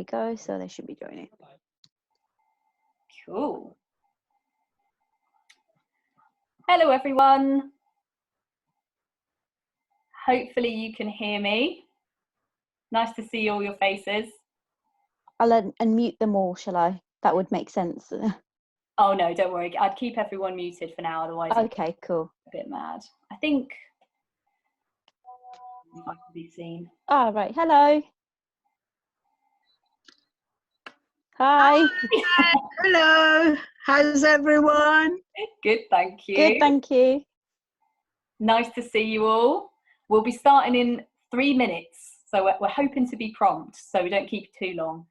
we go. So they should be joining. Cool. Hello, everyone. Hopefully you can hear me. Nice to see all your faces. I'll unmute them all, shall I? That would make sense. Oh no, don't worry. I'd keep everyone muted for now, otherwise Okay, cool. A bit mad. I think if I can be seen. All right. Hello. Hi. Hello. How's everyone? Good, thank you. Good, thank you. Nice to see you all. We'll be starting in 3 minutes, so we're hoping to be prompt, so we don't keep it too long.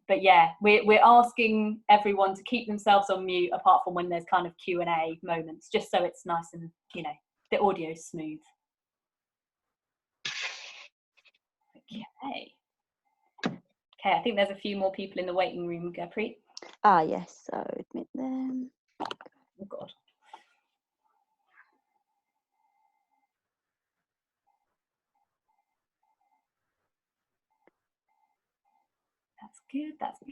But yeah, we're asking everyone to keep themselves on mute, apart from when there's kind of Q&A moments, just so it's nice and, you know, the audio's smooth. Okay. Okay, I think there's a few more people in the waiting room, Gurpreet. Ah, yes. So admit them. Oh God. That's good, that's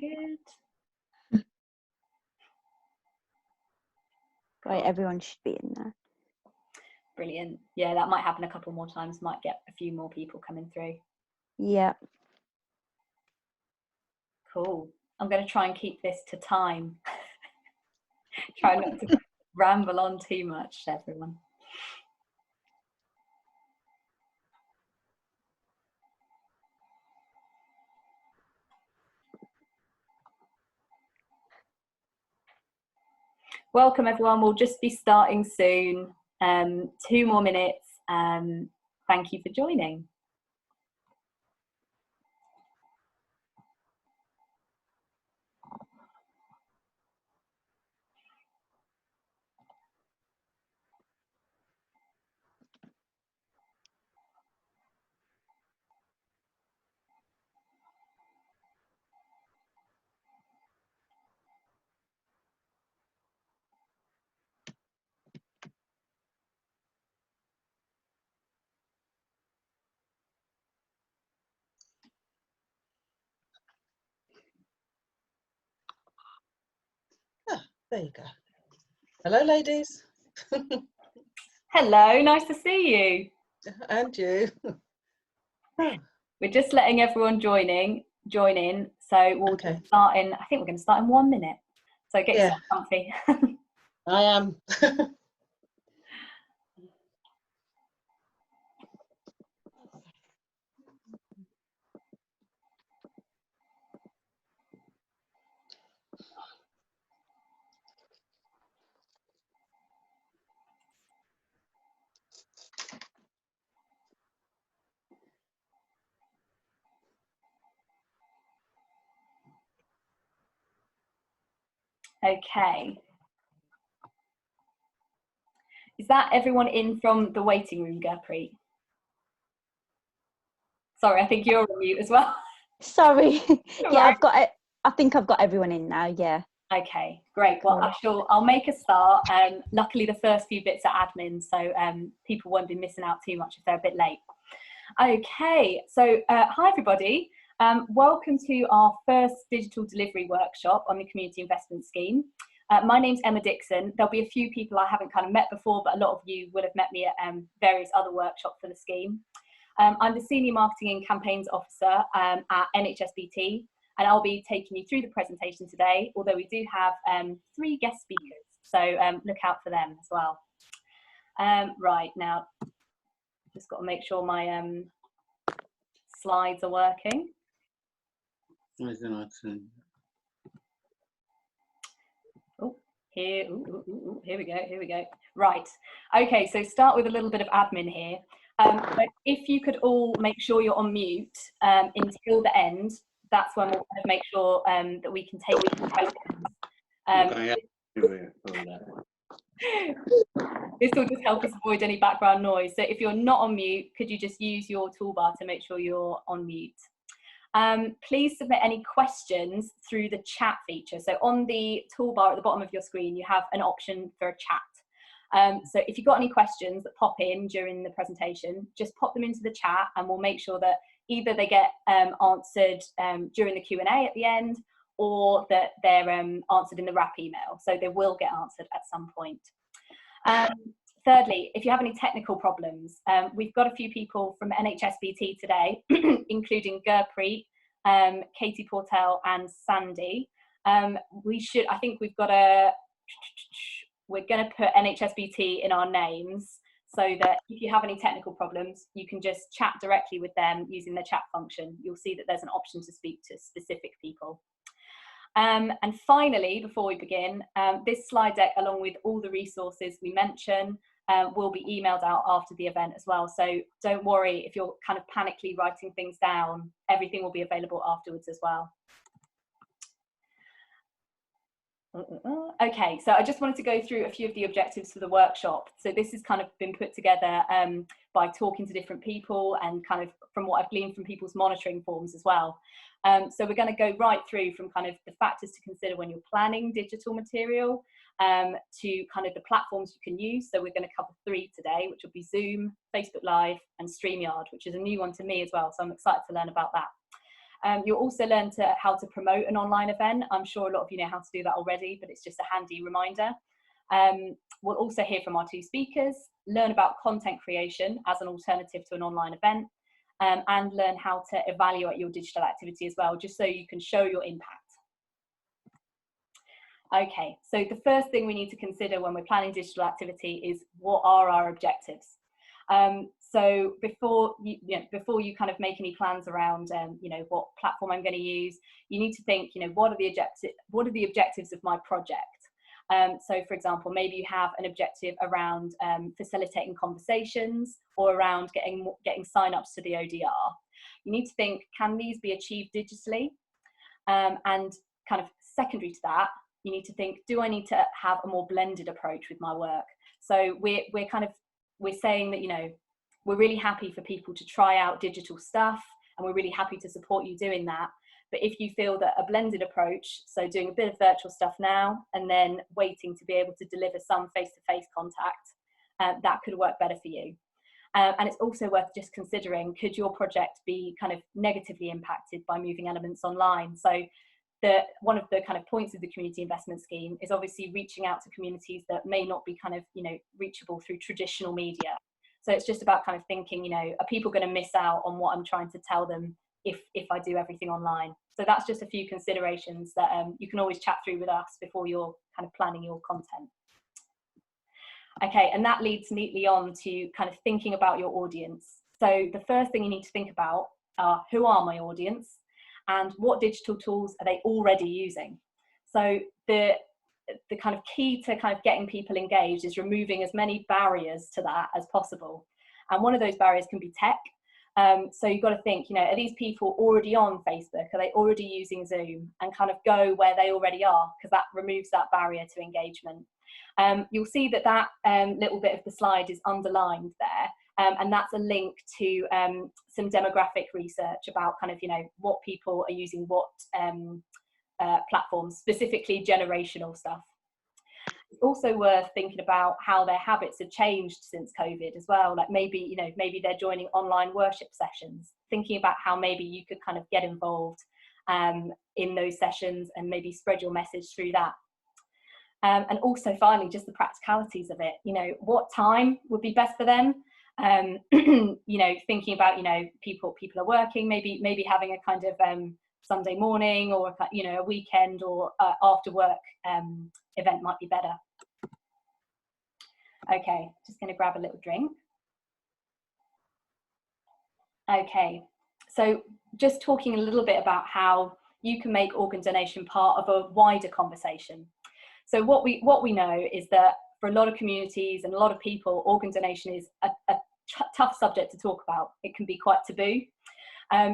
good. Right, everyone should be in there. Brilliant. Yeah, that might happen a couple more times, might get a few more people coming through. Yeah. Cool. I'm going to try and keep this to time. Try not to ramble on too much, everyone. Welcome, everyone. We'll just be starting soon. 2 more minutes. Thank you for joining. There you go. Hello, ladies. Hello, nice to see you. And you. We're just letting everyone join in. So we'll Okay. start in, I think we're going to start in 1 minute. So get yourself comfy. I am. Okay. Is that everyone in from the waiting room, Gurpreet? Sorry, I think you're on mute as well. Sorry. All Yeah, right. I've got it. I think I've got everyone in now. Yeah. Okay, great. Well, I'll make a start. Luckily, the first few bits are admin, so people won't be missing out too much if they're a bit late. Okay, so hi everybody. Welcome to our first digital delivery workshop on the Community Investment Scheme. My name's Emma Dixon. There'll be a few people I haven't kind of met before, but a lot of you will have met me at various other workshops for the scheme. I'm the Senior Marketing and Campaigns Officer at NHSBT, and I'll be taking you through the presentation today, although we do have 3 guest speakers, so look out for them as well. Right, now, just got to make sure my slides are working. Oh, here we go. Right, okay, so start with a little bit of admin here. But if you could all make sure you're on mute until the end, that's when we'll kind of make sure that we can take questions. This will just help us avoid any background noise. So if you're not on mute, could you just use your toolbar to make sure you're on mute? Please submit any questions through the chat feature. So on the toolbar at the bottom of your screen, you have an option for a chat. So if you've got any questions that pop in during the presentation, just pop them into the chat and we'll make sure that either they get answered during the Q&A at the end, or that they're answered in the wrap email. So they will get answered at some point. Thirdly, if you have any technical problems, we've got a few people from NHSBT today, including Gurpreet, Katie Portell and Sandy. I think we're going to put NHSBT in our names so that if you have any technical problems, you can just chat directly with them using the chat function. You'll see that there's an option to speak to specific people. And finally, before we begin, this slide deck, along with all the resources we mention, will be emailed out after the event as well. So don't worry if you're kind of panically writing things down, everything will be available afterwards as well. Okay, so I just wanted to go through a few of the objectives for the workshop. So this has kind of been put together by talking to different people and kind of from what I've gleaned from people's monitoring forms as well. So we're going to go right through from kind of the factors to consider when you're planning digital material to kind of the platforms you can use. So we're going to cover 3 today, which will be Zoom, Facebook Live and StreamYard, which is a new one to me as well. So I'm excited to learn about that. You'll also learn how to promote an online event. I'm sure a lot of you know how to do that already, but it's just a handy reminder. We'll also hear from our 2 speakers, learn about content creation as an alternative to an online event, and learn how to evaluate your digital activity as well, just so you can show your impact. Okay, so the first thing we need to consider when we're planning digital activity is what are our objectives. So before you kind of make any plans around, what platform I'm going to use, you need to think, what are the objectives of my project? So for example, maybe you have an objective around facilitating conversations or around getting sign-ups to the ODR. You need to think, can these be achieved digitally? And kind of secondary to that, you need to think, do I need to have a more blended approach with my work? So we're saying that, we're really happy for people to try out digital stuff, and we're really happy to support you doing that. But if you feel that a blended approach, so doing a bit of virtual stuff now and then waiting to be able to deliver some face-to-face contact, that could work better for you. And it's also worth just considering, could your project be kind of negatively impacted by moving elements online? So one of the kind of points of the community investment scheme is obviously reaching out to communities that may not be kind of, reachable through traditional media. So it's just about kind of thinking, are people going to miss out on what I'm trying to tell them if I do everything online? So that's just a few considerations that you can always chat through with us before you're kind of planning your content. Okay, and that leads neatly on to kind of thinking about your audience. So the first thing you need to think about are, who are my audience and what digital tools are they already using? So the kind of key to kind of getting people engaged is removing as many barriers to that as possible. And one of those barriers can be tech. So you've got to think, are these people already on Facebook? Are they already using Zoom? And kind of go where they already are, because that removes that barrier to engagement. You'll see that little bit of the slide is underlined there. And that's a link to some demographic research about kind of, what people are using, what platforms, specifically generational stuff. It's also worth thinking about how their habits have changed since COVID as well. Like maybe they're joining online worship sessions, thinking about how maybe you could kind of get involved in those sessions and maybe spread your message through that. And also finally, just the practicalities of it. What time would be best for them? Thinking about, people are working, maybe having a kind of Sunday morning or a weekend or after work event might be better. Okay, just going to grab a little drink. Okay, so just talking a little bit about how you can make organ donation part of a wider conversation. So what we know is that for a lot of communities and a lot of people, organ donation is a tough subject to talk about. It can be quite taboo.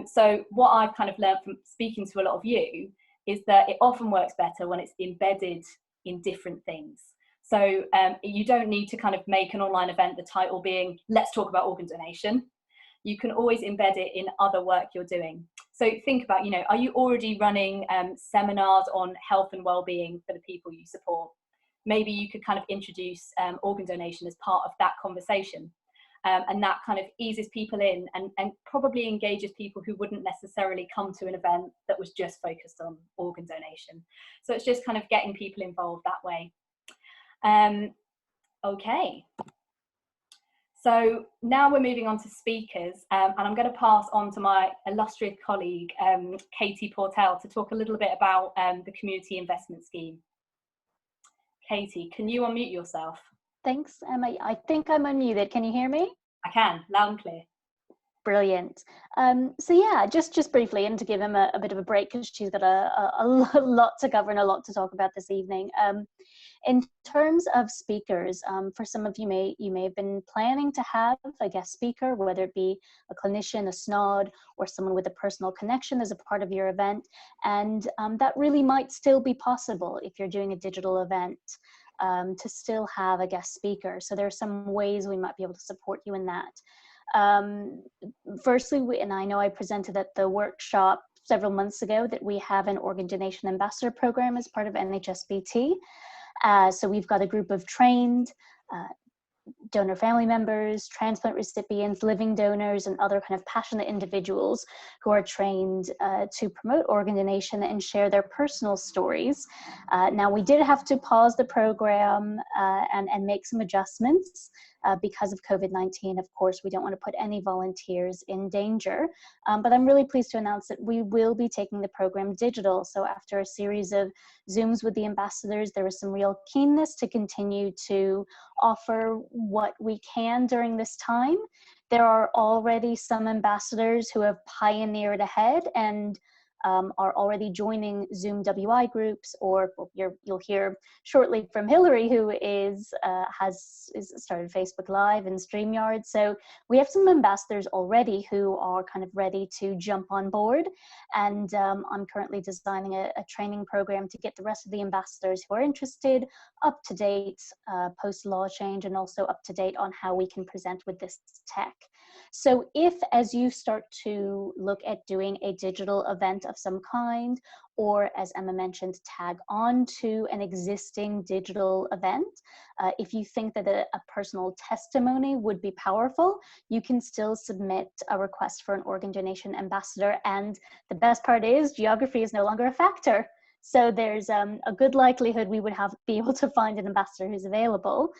So what I've kind of learned from speaking to a lot of you is that it often works better when it's embedded in different things. So you don't need to kind of make an online event, the title being, let's talk about organ donation. You can always embed it in other work you're doing. So think about, are you already running seminars on health and well-being for the people you support? Maybe you could kind of introduce organ donation as part of that conversation. and that kind of eases people in and probably engages people who wouldn't necessarily come to an event that was just focused on organ donation. So it's just kind of getting people involved that way. Okay. So now we're moving on to speakers, and I'm going to pass on to my illustrious colleague, Katie Portell, to talk a little bit about the Community Investment Scheme. Katie, can you unmute yourself? Thanks, Emma. I think I'm unmuted. Can you hear me? I can, loud and clear. Brilliant. So yeah, just briefly, and to give Emma a bit of a break because she's got a lot to cover and a lot to talk about this evening. In terms of speakers, for some of you may have been planning to have a guest speaker, whether it be a clinician, a SNOD, or someone with a personal connection as a part of your event, and that really might still be possible if you're doing a digital event. To still have a guest speaker. So there are some ways we might be able to support you in that. Firstly, and I know I presented at the workshop several months ago that we have an organ donation ambassador program as part of NHSBT. So we've got a group of trained donor family members, transplant recipients, living donors, and other kind of passionate individuals who are trained to promote organ donation and share their personal stories. Now, we did have to pause the program and make some adjustments because of COVID-19. Of course, we don't want to put any volunteers in danger, but I'm really pleased to announce that we will be taking the program digital. So after a series of Zooms with the ambassadors, there was some real keenness to continue to offer what we can during this time. There are already some ambassadors who have pioneered ahead and are already joining Zoom WI groups, or you'll hear shortly from Hillary, who has started Facebook Live and StreamYard. So we have some ambassadors already who are kind of ready to jump on board, and I'm currently designing a training program to get the rest of the ambassadors who are interested up to date post law change, and also up to date on how we can present with this tech. So if, as you start to look at doing a digital event of some kind, or as Emma mentioned, tag on to an existing digital event, if you think that a personal testimony would be powerful, you can still submit a request for an organ donation ambassador. And the best part is geography is no longer a factor. So there's a good likelihood we would be able to find an ambassador who's available,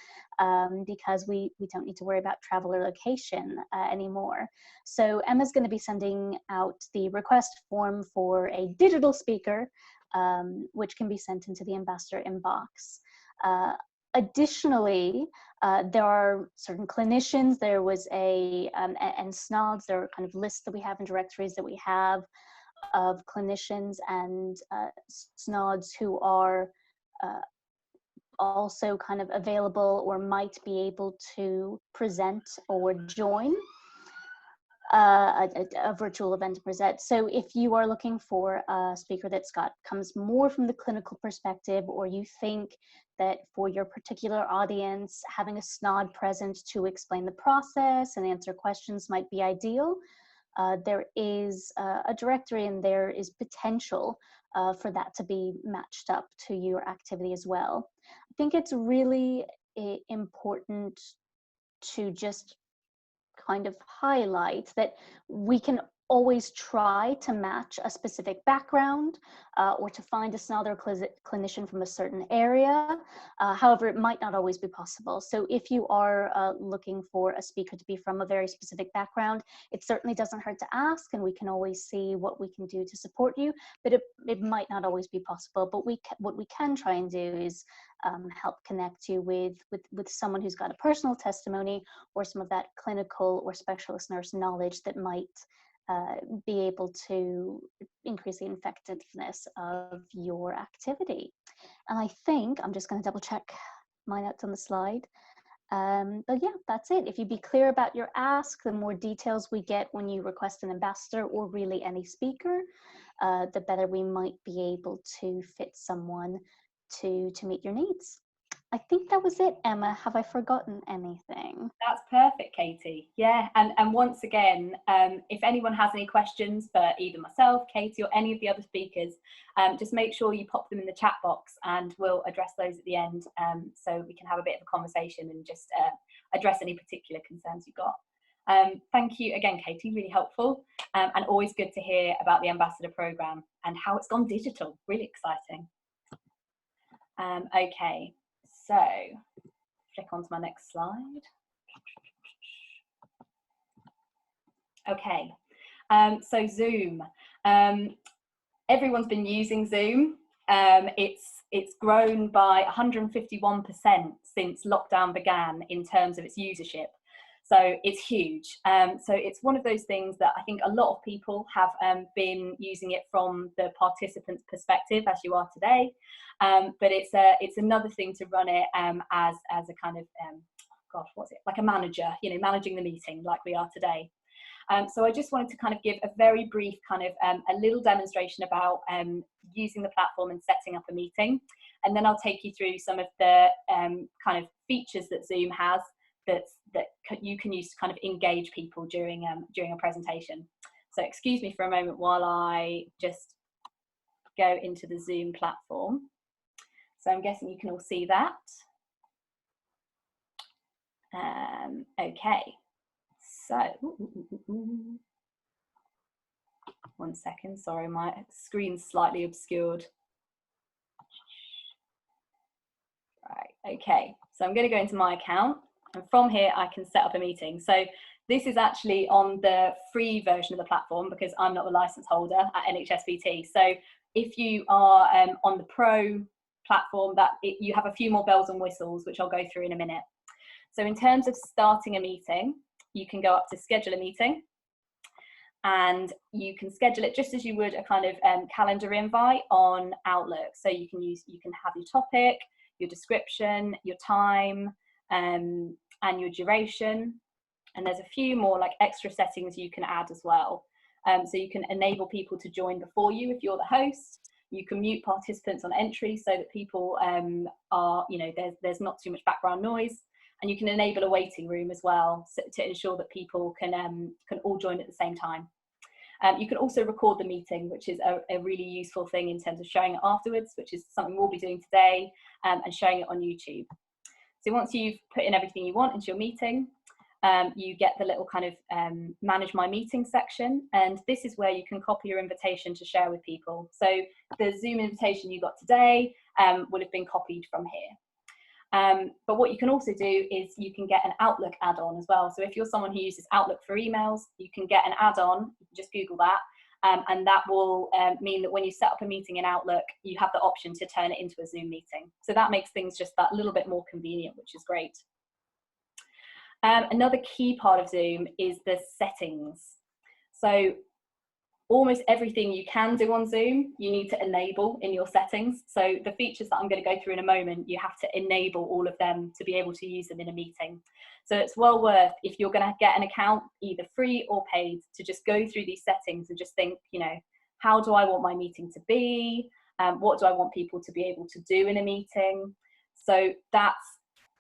because we don't need to worry about travel or location anymore. So Emma's going to be sending out the request form for a digital speaker, which can be sent into the ambassador inbox. Additionally, there are certain clinicians, there was and SNODs, there are kind of lists that we have and directories that we have of clinicians and SNODs who are also kind of available or might be able to present or join a virtual event to present. So if you are looking for a speaker that comes more from the clinical perspective, or you think that for your particular audience, having a SNOD present to explain the process and answer questions might be ideal, there is a directory, and there is potential for that to be matched up to your activity as well. I think it's really important to just kind of highlight that we can always try to match a specific background or to find a SNOD or clinician from a certain area. However, it might not always be possible. So if you are looking for a speaker to be from a very specific background, it certainly doesn't hurt to ask, and we can always see what we can do to support you, but it might not always be possible. But what we can try and do is help connect you with someone who's got a personal testimony or some of that clinical or specialist nurse knowledge that might be able to increase the effectiveness of your activity. And I think I'm just going to double check my notes on the slide. But yeah, that's it. If you be clear about your ask, the more details we get when you request an ambassador or really any speaker, the better we might be able to fit someone to meet your needs. I think that was it, Emma. Have I forgotten anything? That's perfect, Katie. Yeah, and once again, if anyone has any questions for either myself, Katie, or any of the other speakers, just make sure you pop them in the chat box, and we'll address those at the end, so we can have a bit of a conversation and just address any particular concerns you've got. Thank you again, Katie, really helpful, and always good to hear about the Ambassador Programme and how it's gone digital, really exciting. Okay, so flick on to my next slide. Okay, so Zoom. Everyone's been using Zoom. It's grown by 151% since lockdown began in terms of its usership. So it's huge. So it's one of those things that I think a lot of people have been using it from the participant's perspective, as you are today. But it's another thing to run it as a kind of, gosh, what's it? Like a manager, you know, managing the meeting like we are today. So I just wanted to kind of give a very brief kind of a little demonstration about using the platform and setting up a meeting. And then I'll take you through some of the kind of features that Zoom has that you can use to kind of engage people during a presentation. So excuse me for a moment while I just go into the Zoom platform. So I'm guessing you can all see that. Okay, so one second, sorry, my screen's slightly obscured. Right, okay, so I'm going to go into my account, and from here I can set up a meeting. So this is actually on the free version of the platform because I'm not a license holder at NHSBT. So if you are on the pro platform, you have a few more bells and whistles, which I'll go through in a minute. So in terms of starting a meeting, you can go up to schedule a meeting, and you can schedule it just as you would a kind of calendar invite on Outlook. So you can have your topic, your description, your time, and your duration. And there's a few more like extra settings you can add as well. So you can enable people to join before you if you're the host. You can mute participants on entry so that people are, you know, there's not too much background noise. And you can enable a waiting room as well to ensure that people can all join at the same time. You can also record the meeting, which is a really useful thing in terms of showing it afterwards, which is something we'll be doing today, and showing it on YouTube. So once you've put in everything you want into your meeting, you get the little kind of manage my meeting section, and this is where you can copy your invitation to share with people. So the Zoom invitation you got today would have been copied from here. But what you can also do is you can get an Outlook add-on as well. So if you're someone who uses Outlook for emails, you can get an add-on, you can just Google that, and that will mean that when you set up a meeting in Outlook, you have the option to turn it into a Zoom meeting. So that makes things just that little bit more convenient, which is great. Another key part of Zoom is the settings. So almost everything you can do on Zoom, you need to enable in your settings. So the features that I'm going to go through in a moment, you have to enable all of them to be able to use them in a meeting. So it's well worth, if you're going to get an account, either free or paid, to just go through these settings and just think, you know, how do I want my meeting to be? What do I want people to be able to do in a meeting? So that's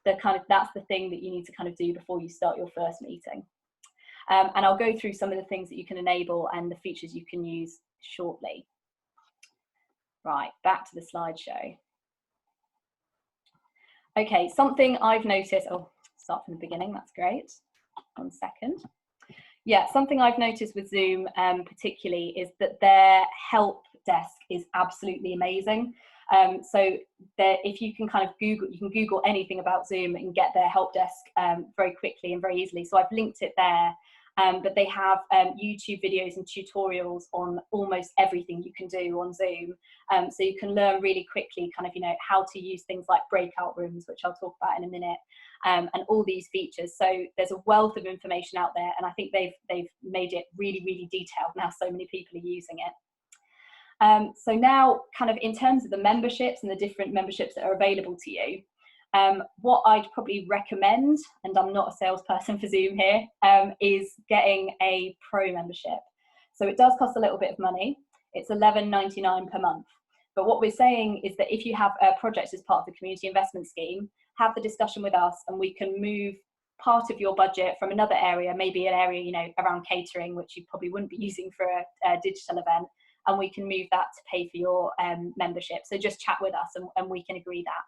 the thing that you need to kind of do before you start your first meeting. And I'll go through some of the things that you can enable and the features you can use shortly. Right, back to the slideshow. Okay, something I've noticed, oh, start from the beginning, that's great. 1 second. Yeah, something I've noticed with Zoom particularly is that their help desk is absolutely amazing. So if you can kind of Google anything about Zoom and get their help desk very quickly and very easily. So I've linked it there. But they have YouTube videos and tutorials on almost everything you can do on Zoom. So you can learn really quickly kind of, you know, how to use things like breakout rooms, which I'll talk about in a minute, and all these features. So there's a wealth of information out there, and I think they've made it really, really detailed now. So many people are using it. So now kind of in terms of the memberships and the different memberships that are available to you, what I'd probably recommend, and I'm not a salesperson for Zoom here, is getting a pro membership. So it does cost a little bit of money. It's $11.99 per month. But what we're saying is that if you have a project as part of the community investment scheme, have the discussion with us and we can move part of your budget from another area, maybe an area, you know, around catering, which you probably wouldn't be using for a digital event, and we can move that to pay for your membership. So just chat with us and we can agree that.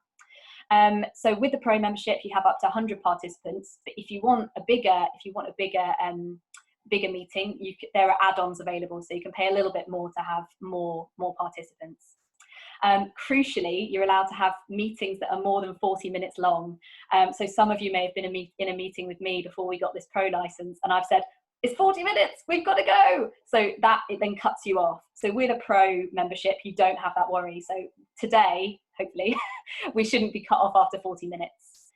So with the Pro membership, you have up to 100 participants. But if you want a bigger meeting, there are add-ons available, so you can pay a little bit more to have more participants. Crucially, you're allowed to have meetings that are more than 40 minutes long. So some of you may have been in a meeting with me before we got this Pro license, and I've said, it's 40 minutes, we've got to go. So that it then cuts you off. So with a Pro membership, you don't have that worry. So today, hopefully, we shouldn't be cut off after 40 minutes.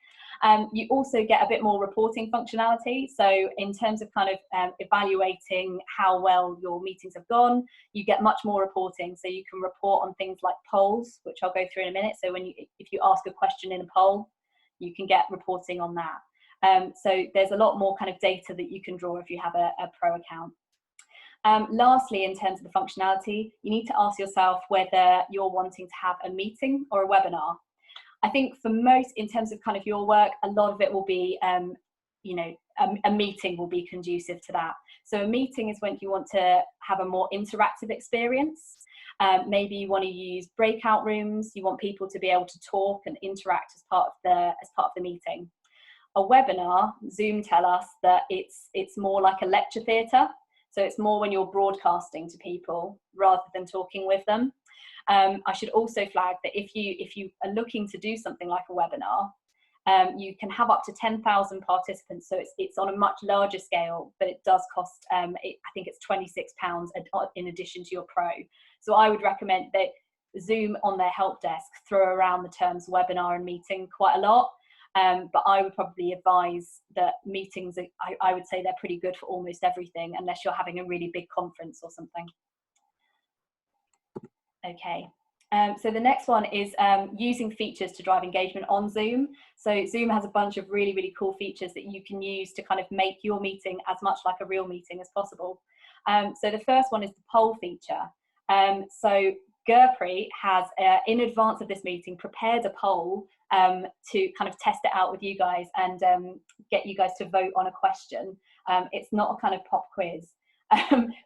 You also get a bit more reporting functionality. So in terms of kind of evaluating how well your meetings have gone, you get much more reporting. So you can report on things like polls, which I'll go through in a minute. So if you ask a question in a poll, you can get reporting on that. So there's a lot more kind of data that you can draw if you have a Pro account. Lastly, in terms of the functionality, you need to ask yourself whether you're wanting to have a meeting or a webinar. I think for most, in terms of kind of your work, a lot of it will be, a meeting will be conducive to that. So a meeting is when you want to have a more interactive experience. Maybe you want to use breakout rooms. You want people to be able to talk and interact as part of the meeting. A webinar, Zoom tell us that it's more like a lecture theatre. So it's more when you're broadcasting to people rather than talking with them. I should also flag that if you are looking to do something like a webinar, you can have up to 10,000 participants. So it's on a much larger scale, but it does cost, I think it's £26 in addition to your Pro. So I would recommend that Zoom on their help desk throw around the terms webinar and meeting quite a lot. But I would probably advise that meetings, I would say they're pretty good for almost everything, unless you're having a really big conference or something. Okay, so the next one is using features to drive engagement on Zoom. So Zoom has a bunch of really, really cool features that you can use to kind of make your meeting as much like a real meeting as possible. So the first one is the poll feature. So Gurpreet has, in advance of this meeting, prepared a poll to kind of test it out with you guys and get you guys to vote on a question. It's not a kind of pop quiz.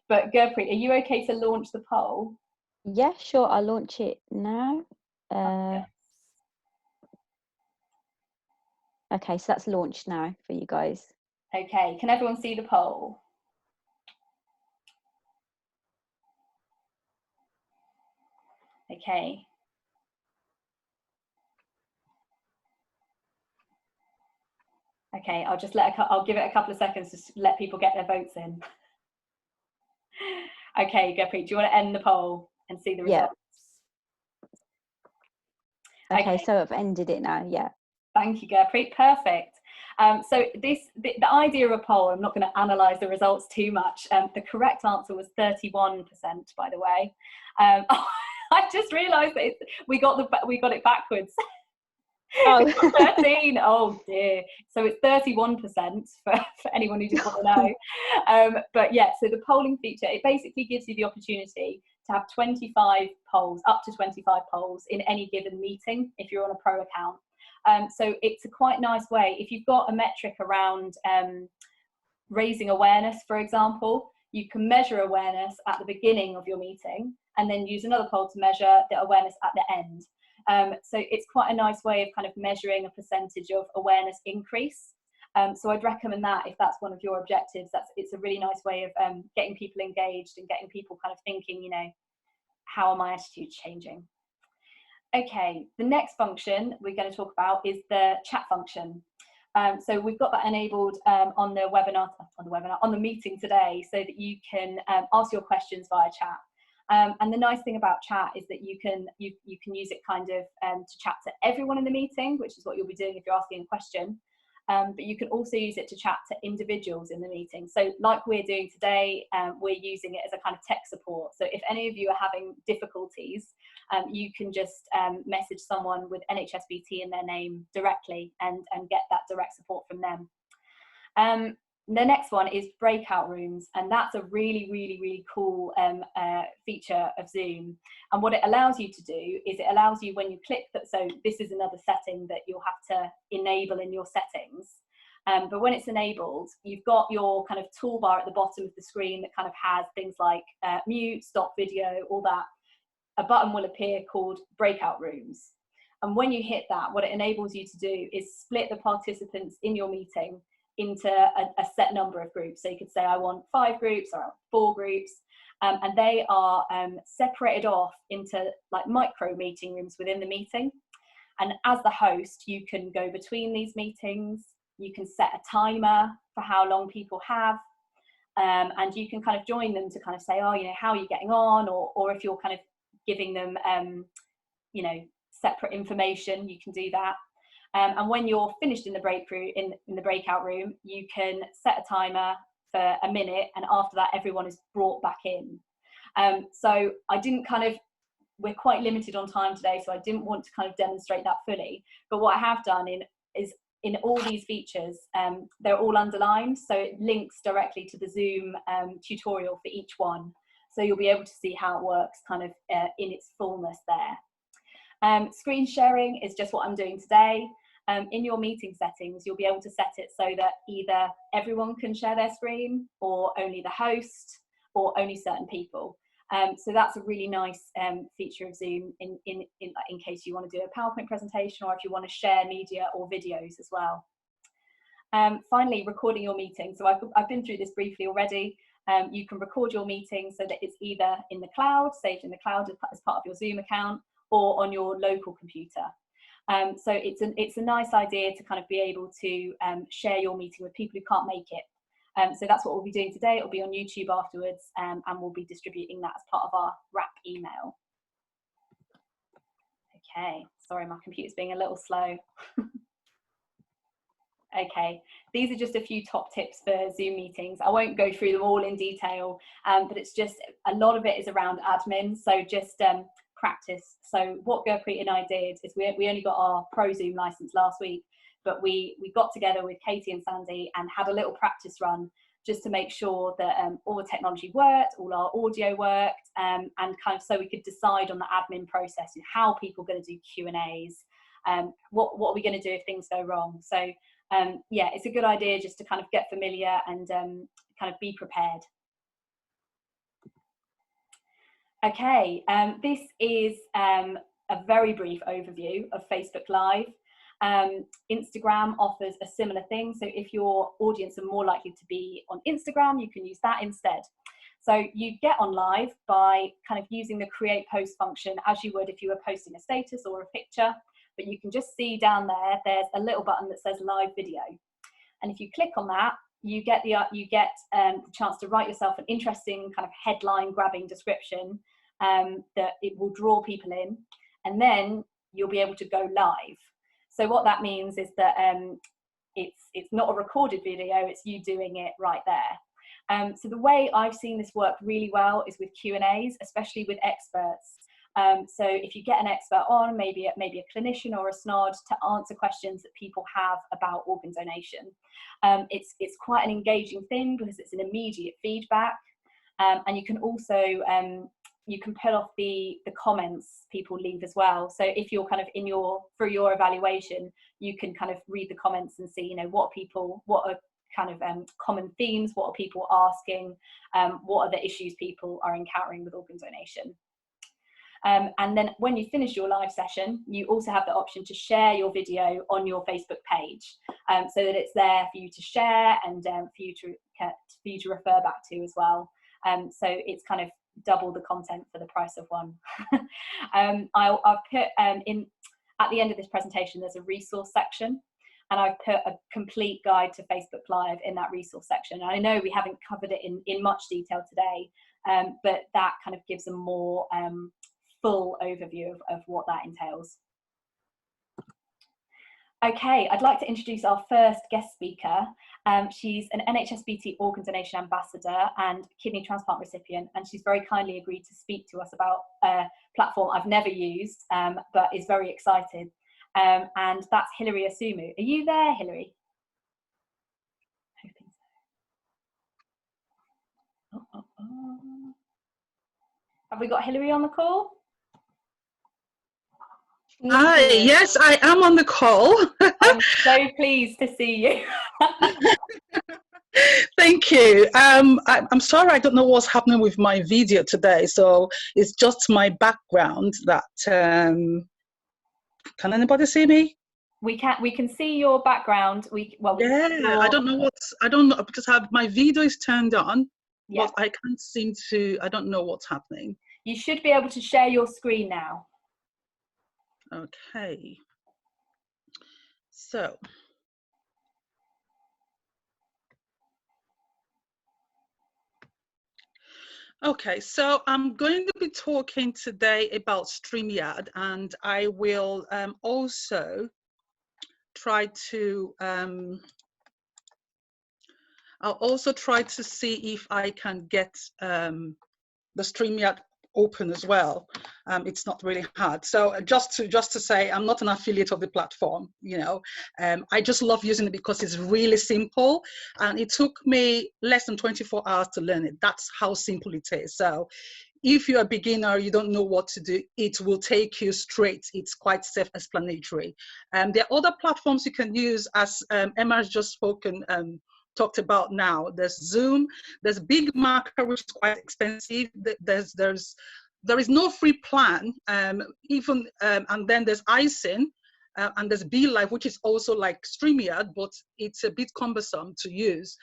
But Gurpreet, are you okay to launch the poll? Yeah, sure, I'll launch it now. Okay, so that's launched now for you guys. Okay, can everyone see the poll? Okay. Okay, I'll give it a couple of seconds to let people get their votes in. Okay, Gurpreet, do you want to end the poll and see the results? Yeah. Okay, so I've ended it now, yeah. Thank you, Gurpreet, perfect. So the idea of a poll, I'm not going to analyse the results too much. The correct answer was 31%, by the way. I just realised that we got it backwards. Oh. 13. Oh dear. So it's 31% for anyone who just want to know. But yeah, so the polling feature, it basically gives you the opportunity to have 25 polls, up to 25 polls in any given meeting if you're on a Pro account. So it's a quite nice way. If you've got a metric around raising awareness, for example, you can measure awareness at the beginning of your meeting and then use another poll to measure the awareness at the end. So it's quite a nice way of kind of measuring a percentage of awareness increase. So I'd recommend that if that's one of your objectives. It's a really nice way of getting people engaged and getting people kind of thinking, you know, how are my attitudes changing? Okay, the next function we're going to talk about is the chat function. So we've got that enabled on the meeting today, so that you can ask your questions via chat. And the nice thing about chat is that you can use it kind of to chat to everyone in the meeting, which is what you'll be doing if you're asking a question. But you can also use it to chat to individuals in the meeting. So like we're doing today, we're using it as a kind of tech support. So if any of you are having difficulties, you can just message someone with NHSBT in their name directly and get that direct support from them. The next one is breakout rooms, and that's a really, really, really cool feature of Zoom. And what it allows you to do is it allows you, when you click that, so this is another setting that you'll have to enable in your settings. But when it's enabled, you've got your kind of toolbar at the bottom of the screen that kind of has things like mute, stop video, all that. A button will appear called breakout rooms. And when you hit that, what it enables you to do is split the participants in your meeting into a set number of groups. So you could say, I want 5 groups or 4 groups, and they are separated off into like micro meeting rooms within the meeting. And as the host, you can go between these meetings, you can set a timer for how long people have, and you can kind of join them to kind of say, oh, you know, how are you getting on? Or if you're kind of giving them, you know, separate information, you can do that. And when you're finished in the in the breakout room, you can set a timer for a minute, and after that, everyone is brought back in. So I didn't we're quite limited on time today, so I didn't want to kind of demonstrate that fully. But what I have done is in all these features, they're all underlined, so it links directly to the Zoom tutorial for each one. So you'll be able to see how it works kind of in its fullness there. Screen sharing is just what I'm doing today. In your meeting settings, you'll be able to set it so that either everyone can share their screen, or only the host, or only certain people. So that's a really nice feature of Zoom in case you want to do a PowerPoint presentation, or if you want to share media or videos as well. Finally, recording your meeting. So I've been through this briefly already. You can record your meeting so that it's either in the cloud, saved in the cloud as part of your Zoom account, or on your local computer. So it's a nice idea to kind of be able to share your meeting with people who can't make it. So that's what we'll be doing today. It'll be on YouTube afterwards, and we'll be distributing that as part of our wrap email. Okay, sorry, my computer's being a little slow. Okay, these are just a few top tips for Zoom meetings. I won't go through them all in detail, but it's just a lot of it is around admin. So just practice. So what Gurpreet and I did is we only got our Pro Zoom license last week, but we got together with Katie and Sandy and had a little practice run just to make sure that all the technology worked, all our audio worked, and kind of so we could decide on the admin process and how people are going to do Q&As, what are we going to do if things go wrong. So yeah, it's a good idea just to kind of get familiar and kind of be prepared. Okay, this is a very brief overview of Facebook Live. Instagram offers a similar thing. So if your audience are more likely to be on Instagram, you can use that instead. So you get on live by kind of using the create post function as you would if you were posting a status or a picture, but you can just see down there, there's a little button that says live video. And if you click on that, you get the chance to write yourself an interesting kind of headline grabbing description that it will draw people in, and then you'll be able to go live. So what that means is that it's not a recorded video, it's you doing it right there. So the way I've seen this work really well is with Q&As, especially with experts. So if you get an expert on, maybe a clinician or a SNOD, to answer questions that people have about organ donation. It's quite an engaging thing because it's an immediate feedback, and you can also you can pull off the comments people leave as well. So if you're kind of through your evaluation, you can kind of read the comments and see, you know, what are kind of common themes, what are people asking, what are the issues people are encountering with organ donation. And then when you finish your live session, you also have the option to share your video on your Facebook page, so that it's there for you to share and for you to refer back to as well. So it's kind of double the content for the price of one. I've put in at the end of this presentation, there's a resource section, and I've put a complete guide to Facebook Live in that resource section. And I know we haven't covered it in much detail today, but that kind of gives a more full overview of what that entails. Okay, I'd like to introduce our first guest speaker. She's an NHSBT organ donation ambassador and kidney transplant recipient, and she's very kindly agreed to speak to us about a platform I've never used, but is very excited. And that's Hilary Asumu. Are you there, Hilary? Hoping so. Have we got Hilary on the call? Hi, yes, I am on the call. I'm so pleased to see you. Thank you. I'm sorry, I don't know what's happening with my video today, so it's just my background that Can anybody see me? We can see your background. Yeah, I don't know because my video is turned on, yeah. but I can't seem to, I don't know what's happening. You should be able to share your screen now. Okay. So. Okay, so I'm going to be talking today about StreamYard, and I will also try to I'll also try to see if I can get the StreamYard open as well. It's not really hard. So just to say, I'm not an affiliate of the platform. I just love using it because it's really simple, and it took me less than 24 hours to learn it. That's how simple it is. So if you're a beginner, you don't know what to do, it will take you straight. It's quite self-explanatory. There are other platforms you can use, as Emma has just talked about now. There's Zoom, there's Big Marker, which is quite expensive. There is no free plan, and then there's iSyn, and there's BeLive, which is also like StreamYard, but it's a bit cumbersome to use.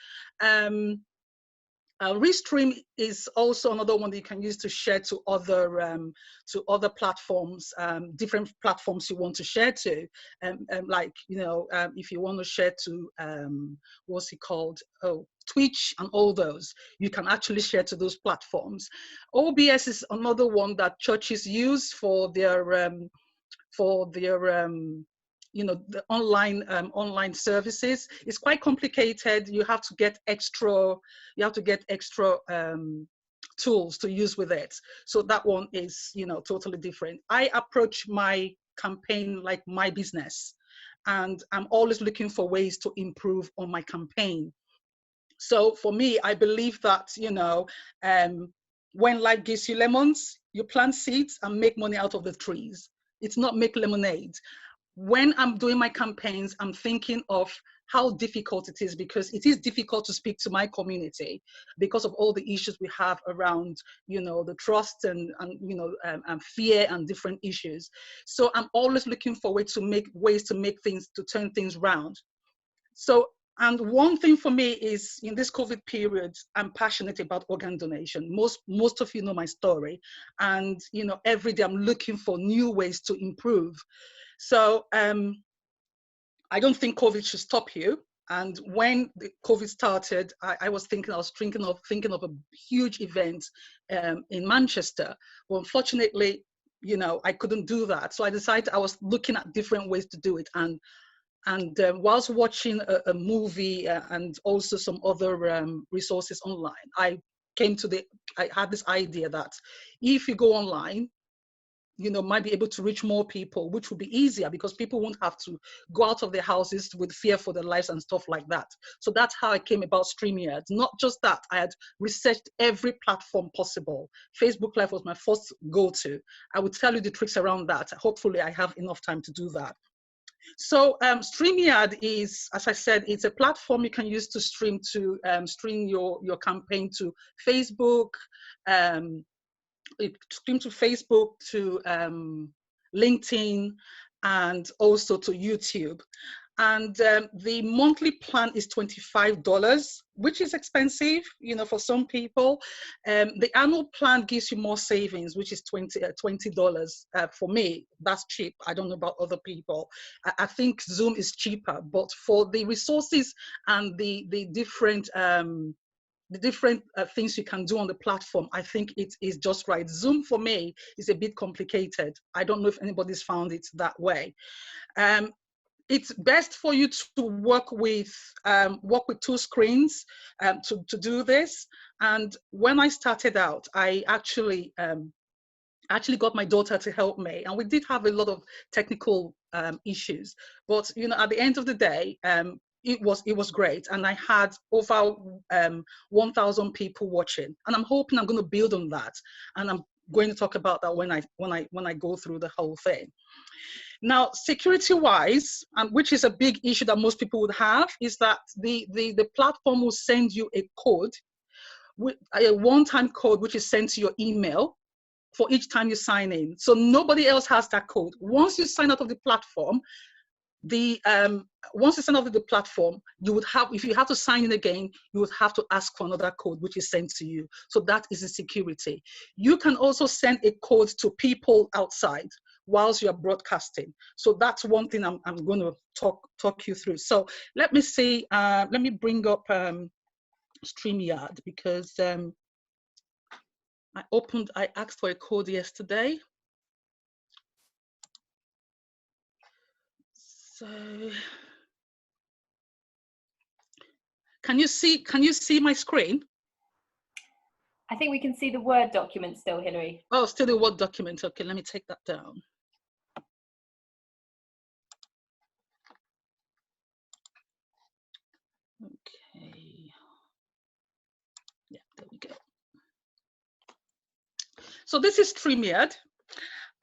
Restream is also another one that you can use to share to other platforms, different platforms you want to share to, if you want to share to what's it called? Oh, Twitch and all those, you can actually share to those platforms. OBS is another one that churches use for their the online services. Is quite complicated. You have to get extra tools to use with it. So that one is totally different. I approach my campaign like my business, and I'm always looking for ways to improve on my campaign. So for me, I believe that when life gives you lemons, you plant seeds and make money out of the trees. It's not make lemonade. When I'm doing my campaigns, I'm thinking of how difficult it is, because it is difficult to speak to my community because of all the issues we have around, the trust and fear and different issues. So I'm always looking for ways to turn things around. So, and one thing for me is, in this COVID period, I'm passionate about organ donation. Most of you know my story, and every day I'm looking for new ways to improve. So I don't think COVID should stop you. And when the COVID started, I was thinking of a huge event in Manchester. Well, unfortunately, I couldn't do that. So I decided I was looking at different ways to do it. And whilst watching a movie and also some other resources online, I had this idea that if you go online, might be able to reach more people, which would be easier because people won't have to go out of their houses with fear for their lives and stuff like that. So that's how I came about StreamYard. Not just that, I had researched every platform possible. Facebook Live was my first go-to. I would tell you the tricks around that. Hopefully I have enough time to do that. So StreamYard is, as I said, it's a platform you can use to stream your campaign to Facebook, to LinkedIn, and also to YouTube. And the monthly plan is $25, which is expensive, for some people. The annual plan gives you more savings, which is $20. For me, that's cheap. I don't know about other people. I think Zoom is cheaper, but for the resources and the different things you can do on the platform, I think it is just right. Zoom for me is a bit complicated. I don't know if anybody's found it that way. It's best for you to work with two screens to do this. And when I started out, I actually got my daughter to help me, and we did have a lot of technical issues. But at the end of the day, it was great, and I had over 1,000 people watching, and I'm hoping I'm going to build on that, and I'm going to talk about that when I go through the whole thing. Now, security-wise, which is a big issue that most people would have, is that the platform will send you a code, a one-time code, which is sent to your email. for each time you sign in. So nobody else has that code. Once you sign out of the platform, once you sign out of the platform, you would have, if you have to sign in again, you would have to ask for another code, which is sent to you. So that is the security. You can also send a code to people outside whilst you're broadcasting. So that's one thing I'm going to talk you through. So let me see, let me bring up StreamYard, because I asked for a code yesterday. So can you see my screen? I think we can see the Word document still, Hilary. Oh, still the Word document. Okay, let me take that down. Okay. Yeah, there we go. So this is StreamYard,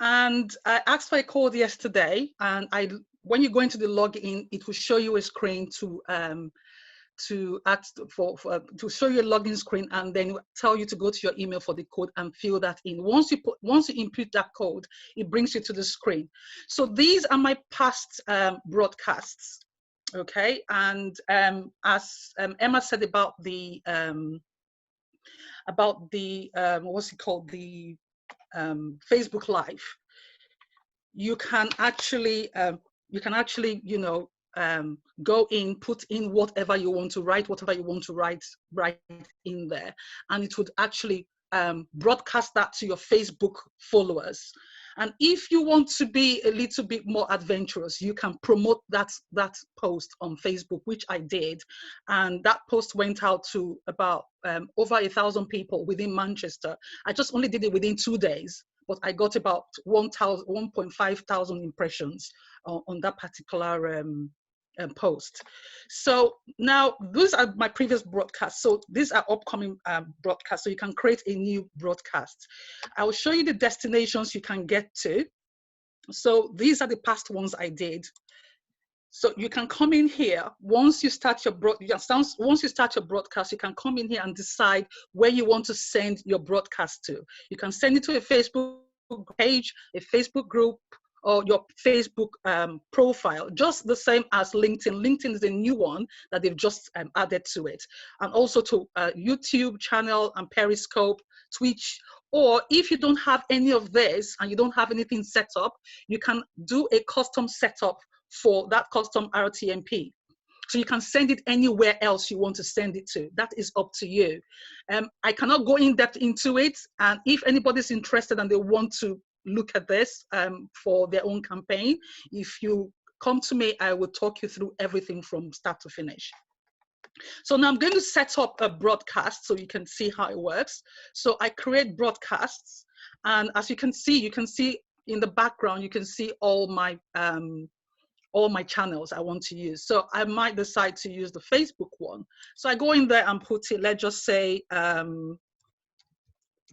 and I asked for a code yesterday, and when you go into the login, it will show you a screen to ask to show you a login screen, and then tell you to go to your email for the code and fill that in. Once you input that code, it brings you to the screen. So these are my past broadcasts, okay? And as Emma said about the what's it called, the Facebook Live, you can actually go in, put in whatever you want to write, write in there, and it would actually broadcast that to your Facebook followers. And if you want to be a little bit more adventurous, you can promote that post on Facebook, which I did, and that post went out to about over 1,000 people within Manchester. I just only did it within 2 days, but I got about 1,500 impressions on that particular post. So now those are my previous broadcasts. So these are upcoming broadcasts. So you can create a new broadcast. I will show you the destinations you can get to. So these are the past ones I did. So you can come in here once you start your broadcast. You can come in here and decide where you want to send your broadcast to. You can send it to a Facebook page, a Facebook group, or your Facebook profile, just the same as LinkedIn. LinkedIn is a new one that they've just added to it, and also to YouTube channel and Periscope, Twitch. Or if you don't have any of this and you don't have anything set up, you can do a custom setup for that custom RTMP. So you can send it anywhere else you want to send it to. That is up to you. I cannot go in depth into it. And if anybody's interested and they want to look at this for their own campaign, if you come to me, I will talk you through everything from start to finish. So now I'm going to set up a broadcast so you can see how it works. So I create broadcasts, and as you can see in the background, you can see all my channels I want to use. So I might decide to use the Facebook one. So I go in there and put it, let's just say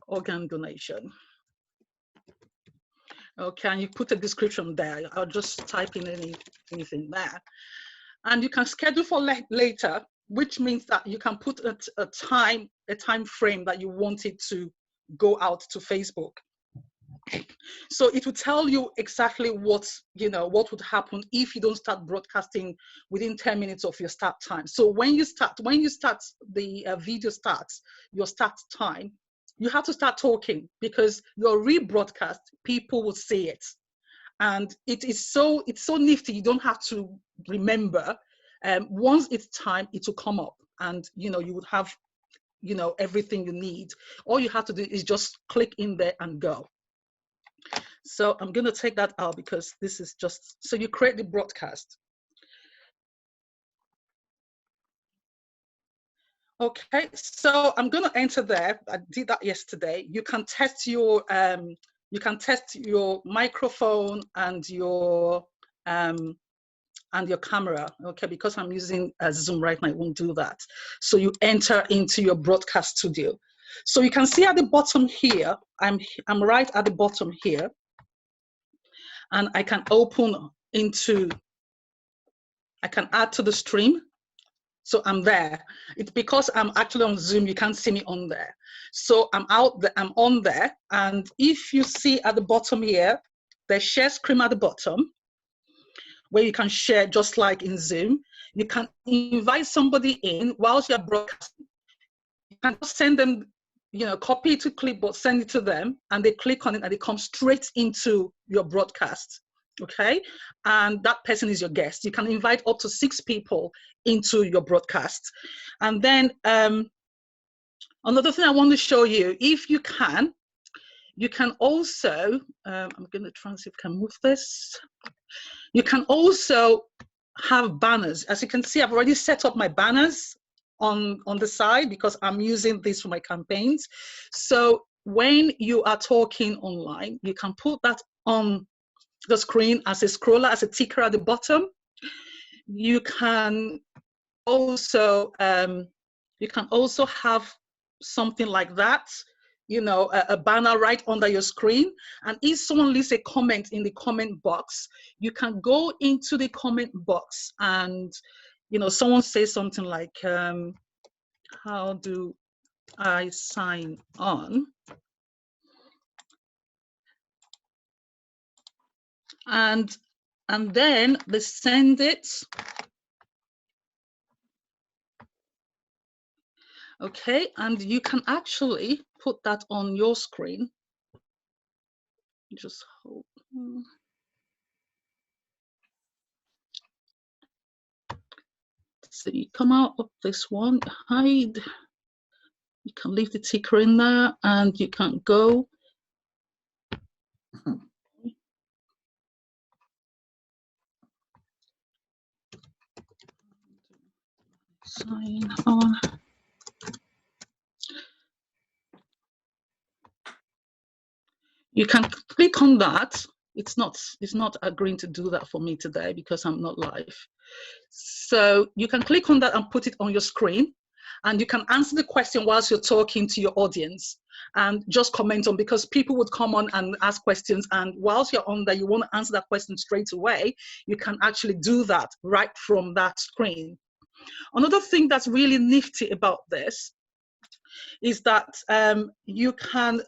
organ donation. Okay, and you put a description there. I'll just type in anything there. And you can schedule for later, which means that you can put a time frame that you want it to go out to Facebook. So it will tell you exactly what would happen if you don't start broadcasting within 10 minutes of your start time. So when you start the video starts, your start time, you have to start talking, because your rebroadcast, people will see it. And it's so nifty, you don't have to remember. Once it's time, it will come up, and you would have everything you need. All you have to do is just click in there and go. So I'm going to take that out, because this is just, so you create the broadcast. Okay, so I'm going to enter there. I did that yesterday. You can test your microphone and your camera. Okay, because I'm using Zoom right now, it won't do that. So you enter into your broadcast studio. So you can see at the bottom here, I'm right at the bottom here, and I can I can add to the stream. So I'm there. It's because I'm actually on Zoom, you can't see me on there. So I'm on there. And if you see at the bottom here, there's share screen at the bottom, where you can share just like in Zoom. You can invite somebody in whilst you're broadcasting. You can just send them, copy it to clipboard, send it to them, and they click on it and it comes straight into your broadcast. Okay, and that person is your guest. You can invite up to 6 people into your broadcast. And then another thing I want to show you, if you can also, I'm going to try and see if I can move this. You can also have banners. As you can see, I've already set up my banners on the side because I'm using this for my campaigns. So when you are talking online, you can put that on the screen as a scroller, as a ticker at the bottom. You can also have something like that, a banner right under your screen. And if someone leaves a comment in the comment box, you can go into the comment box and, someone says something like, how do I sign on? And then they send it. Okay, and you can actually put that on your screen. Just hold. So you come out of this one, hide. You can leave the ticker in there, and you can go. Sign on. You can click on that. It's not agreeing to do that for me today because I'm not live. So you can click on that and put it on your screen, and you can answer the question whilst you're talking to your audience, and just comment on, because people would come on and ask questions, and whilst you're on there, you want to answer that question straight away. You can actually do that right from that screen. Another thing that's really nifty about this is that you can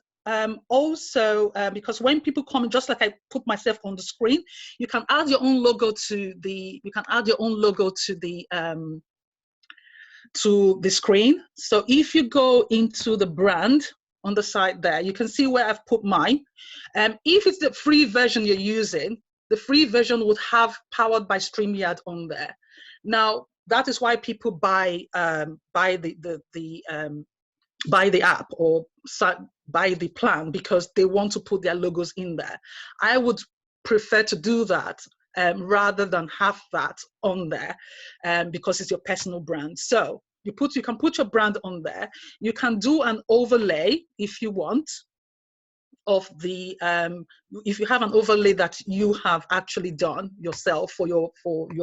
also, because when people come, just like I put myself on the screen, you can add your own logo to the, to the screen. So if you go into the brand on the side there, you can see where I've put mine. If it's the free version you're using, the free version would have Powered by StreamYard on there. Now, that is why people buy the app or buy the plan, because they want to put their logos in there. I would prefer to do that rather than have that on there, because it's your personal brand. So you can put your brand on there. You can do an overlay if you want of the if you have an overlay that you have actually done yourself for your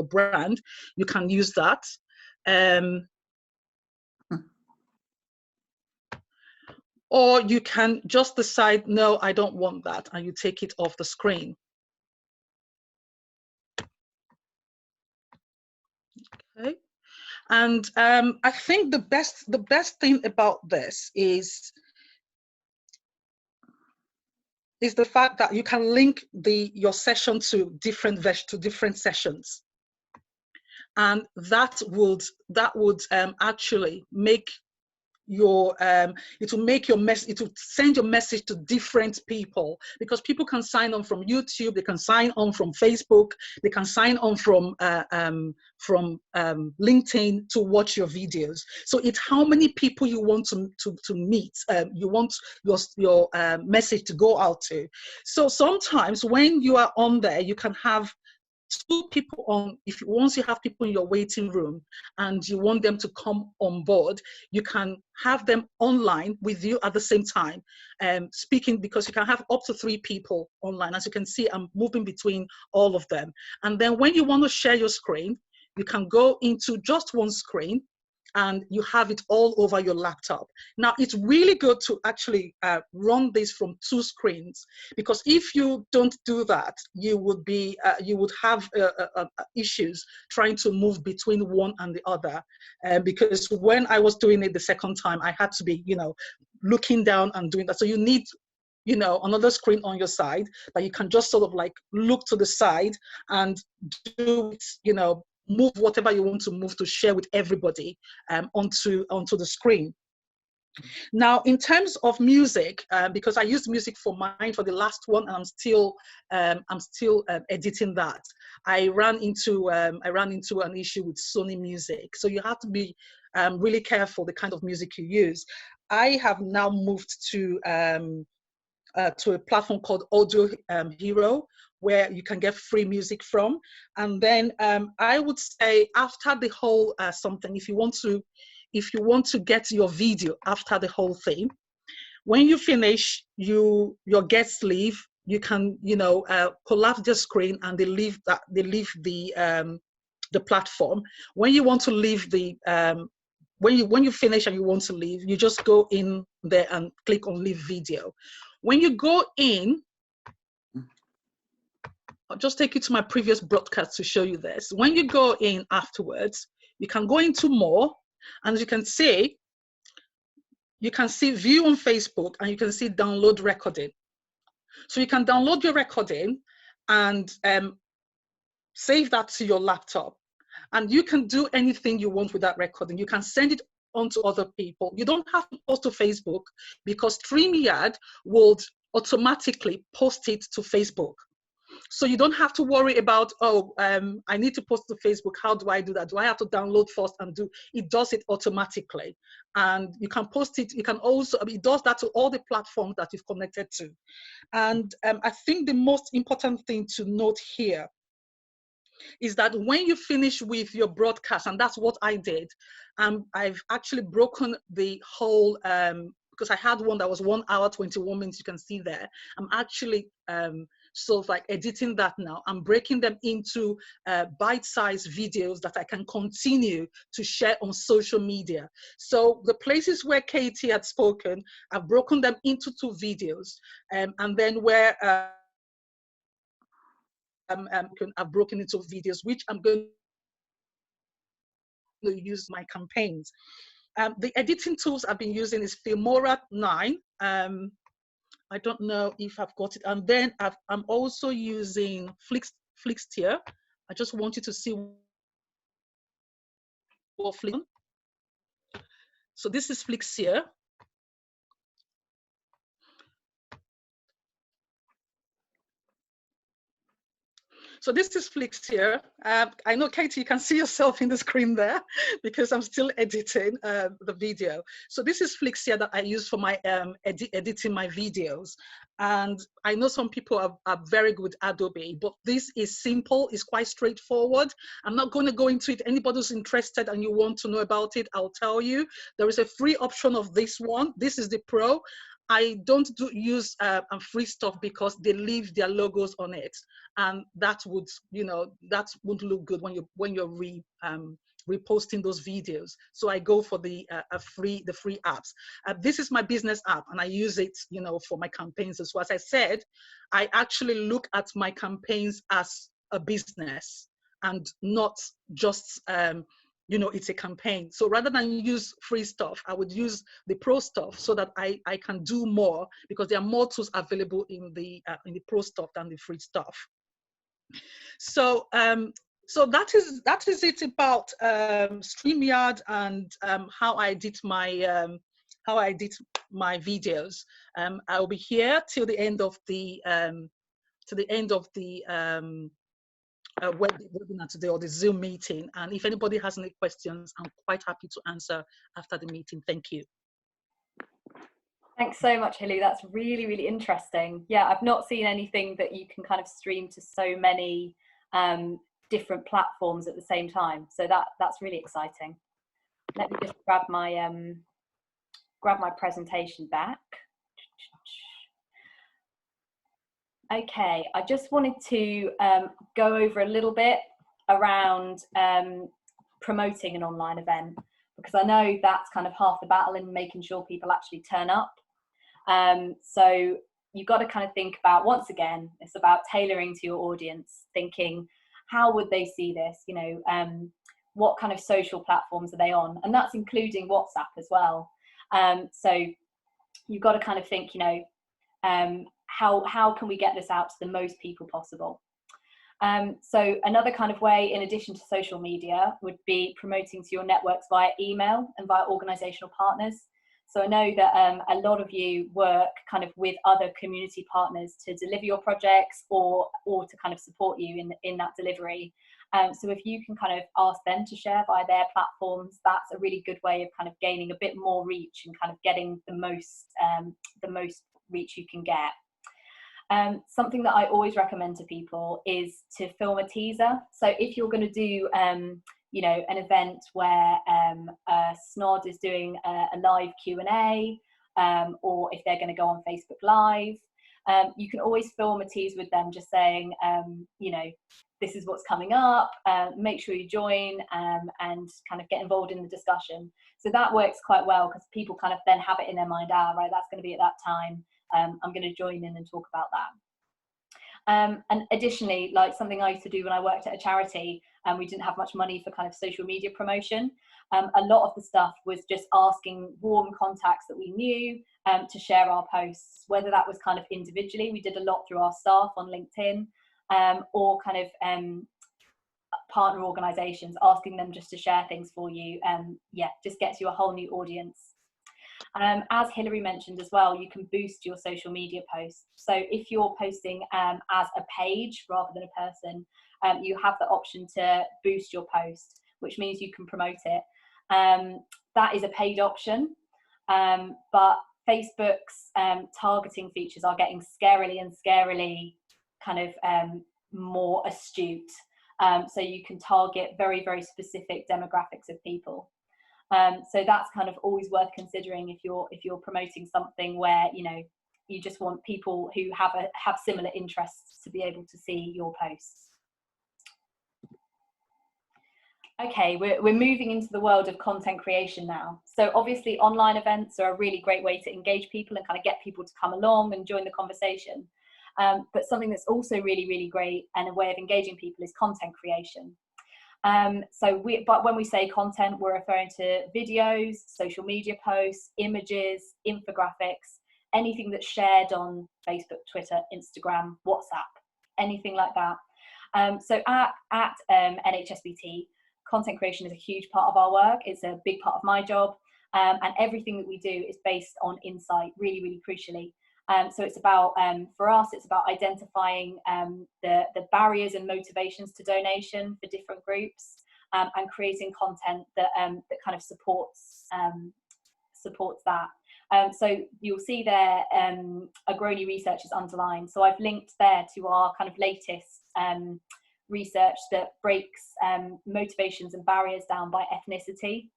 brand, you can use that. Or you can just decide, no, I don't want that, and you take it off the screen. Okay, and I think the best thing about this is the fact that you can link your session to different sessions, and that would actually make your it will send your message to different people, because people can sign on from YouTube, they can sign on from Facebook, they can sign on from LinkedIn to watch your videos. So it's how many people you want to meet, you want your message to go out to. So sometimes when you are on there, you can have 2 people on. Once you have people in your waiting room and you want them to come on board, you can have them online with you at the same time, speaking, because you can have up to 3 people online. As you can see, I'm moving between all of them. And then when you want to share your screen, you can go into just one screen and you have it all over your laptop. Now, it's really good to actually run this from 2 screens, because if you don't do that, you would have issues trying to move between one and the other. Because when I was doing it the second time, I had to be, looking down and doing that. So you need, you know, another screen on your side that you can just sort of like look to the side and do it, you know, move whatever you want to move to share with everybody onto the screen. Now, in terms of music, because I used music for mine for the last one, and I'm still editing that. I ran into an issue with Sony Music, so you have to be really careful the kind of music you use. I have now moved to a platform called Audio Hero, where you can get free music from. And then I would say after the whole something, if you want to get your video after the whole thing, when you finish, your guests leave. You can, you know, collapse the screen and they leave the platform. When you want to leave the when you finish and you want to leave, you just go in there and click on leave video. When you go in, I'll just take you to my previous broadcast to show you this. When you go in afterwards, you can go into more, and as you can see view on Facebook, and you can see download recording. So you can download your recording and save that to your laptop, and you can do anything you want with that recording. You can send it on to other people. You don't have to post to Facebook, because StreamYard will automatically post it to Facebook. So you don't have to worry about, I need to post to Facebook. How do I do that? Do I have to download first and do? It does it automatically. And you can post it. You can also, it does that to all the platforms that you've connected to. And I think the most important thing to note here is that when you finish with your broadcast, and that's what I did, I've actually broken the whole, because I had one that was 1 hour, 21 minutes, you can see there. I'm actually sort of like editing that now. I'm breaking them into bite-sized videos that I can continue to share on social media. So the places where Katie had spoken, I've broken them into 2 videos. And then where I've broken into videos, which I'm going to use my campaigns. The editing tools I've been using is Filmora 9. I don't know if I've got it. And then I'm also using Flixtier. I just want you to see what Flix. So this is Flixtier. So this is Flixtier. I know, Katie, you can see yourself in the screen there because I'm still editing the video. So this is Flixtier that I use for my editing my videos. And I know some people are very good at Adobe, but this is simple, it's quite straightforward. I'm not going to go into it. Anybody who's interested and you want to know about it, I'll tell you. There is a free option of this one. This is the Pro. I don't use free stuff because they leave their logos on it, and that would, you know, that wouldn't look good when you're reposting those videos. So I go for the free apps. This is my business app, and I use it, you know, for my campaigns as well. As I said, I actually look at my campaigns as a business and not just you know, it's a campaign. So rather than use free stuff, I would use the Pro stuff so that I can do more, because there are more tools available in the Pro stuff than the free stuff. So so that is it about StreamYard and how I did my videos. I'll be here till the end of the webinar today, or the Zoom meeting. And if anybody has any questions, I'm quite happy to answer after the meeting. Thank you. Thanks so much, Hilly. That's really, really interesting. Yeah, I've not seen anything that you can kind of stream to so many different platforms at the same time. So that's really exciting. Let me just grab my presentation back. Okay, I just wanted to go over a little bit around promoting an online event, because I know that's kind of half the battle in making sure people actually turn up. So you've got to kind of think about, once again, it's about tailoring to your audience, thinking, how would they see this? You know, what kind of social platforms are they on? And that's including WhatsApp as well. So you've got to kind of think, you know, how can we get this out to the most people possible? So another kind of way, in addition to social media, would be promoting to your networks via email and via organisational partners. So I know that a lot of you work kind of with other community partners to deliver your projects or to kind of support you in that delivery. So if you can kind of ask them to share via their platforms, that's a really good way of kind of gaining a bit more reach and kind of getting the most reach you can get. Something that I always recommend to people is to film a teaser. So if you're going to do you know, an event where SNOD is doing a live Q&A, or if they're going to go on Facebook Live, you can always film a tease with them, just saying, you know, this is what's coming up, make sure you join, and kind of get involved in the discussion. So that works quite well, because people kind of then have it in their mind, right, that's going to be at that time, I'm going to join in and talk about that. And additionally, like something I used to do when I worked at a charity, and we didn't have much money for kind of social media promotion, a lot of the stuff was just asking warm contacts that we knew to share our posts, whether that was kind of individually, we did a lot through our staff on LinkedIn, or kind of partner organisations, asking them just to share things for you. Yeah, just gets you a whole new audience. As Hilary mentioned as well, you can boost your social media posts. So if you're posting as a page rather than a person, you have the option to boost your post, which means you can promote it. That is a paid option, but Facebook's targeting features are getting scarily kind of more astute. So you can target very, very specific demographics of people. So that's kind of always worth considering if you're promoting something where, you know, you just want people who have similar interests to be able to see your posts. Okay, we're moving into the world of content creation now. So obviously online events are a really great way to engage people and kind of get people to come along and join the conversation. But something that's also really, really great and a way of engaging people is content creation. But when we say content, we're referring to videos, social media posts, images, infographics, anything that's shared on Facebook, Twitter, Instagram, WhatsApp, anything like that. So at NHSBT, content creation is a huge part of our work. It's a big part of my job, and everything that we do is based on insight, really, really crucially. So it's about, for us, it's about identifying the barriers and motivations to donation for different groups, and creating content that kind of supports that. So you'll see there Agroni research is underlined. So I've linked there to our kind of latest research that breaks motivations and barriers down by ethnicity.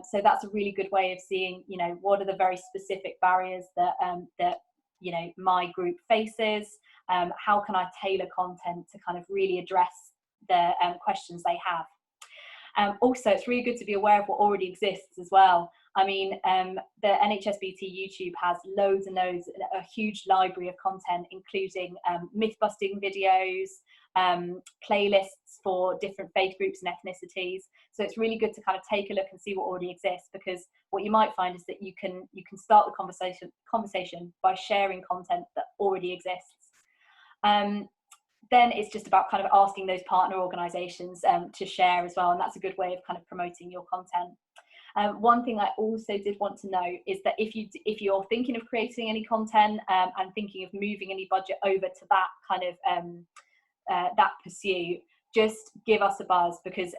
So that's a really good way of seeing, you know, what are the very specific barriers that you know, my group faces. How can I tailor content to kind of really address the questions they have. Also, it's really good to be aware of what already exists as well. I mean, the NHSBT YouTube has loads and loads, a huge library of content, including myth-busting videos, playlists for different faith groups and ethnicities. So it's really good to kind of take a look and see what already exists, because what you might find is that you can start the conversation by sharing content that already exists. Then it's just about kind of asking those partner organisations to share as well, and that's a good way of kind of promoting your content. One thing I also did want to know is that if you're thinking of creating any content and thinking of moving any budget over to that kind of that pursuit, just give us a buzz, because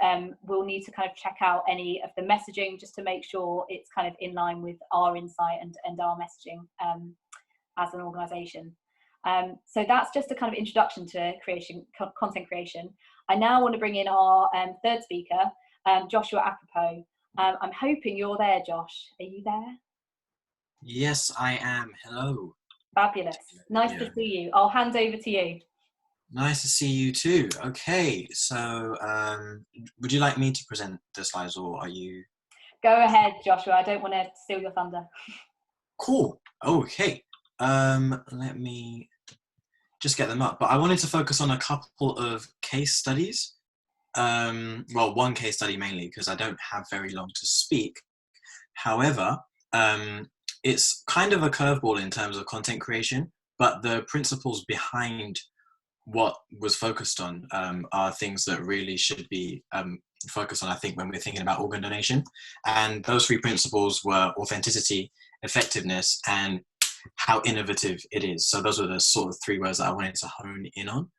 we'll need to kind of check out any of the messaging just to make sure it's kind of in line with our insight and our messaging as an organisation. So that's just a kind of introduction to content creation. I now want to bring in our third speaker, Joshua Apropos. I'm hoping you're there, Josh. Are you there? Yes, I am. Hello. Fabulous. Nice to see you. I'll hand over to you. Nice to see you too. Okay, so would you like me to present the slides, or are you? Go ahead, Joshua. I don't want to steal your thunder. Cool. Okay. Let me just get them up. But I wanted to focus on a couple of case studies. Well, one case study mainly, because I don't have very long to speak. However, it's kind of a curveball in terms of content creation, but the principles behind what was focused on are things that really should be focused on, I think, when we're thinking about organ donation. And those three principles were authenticity, effectiveness, and how innovative it is. So those were the sort of three words that I wanted to hone in on.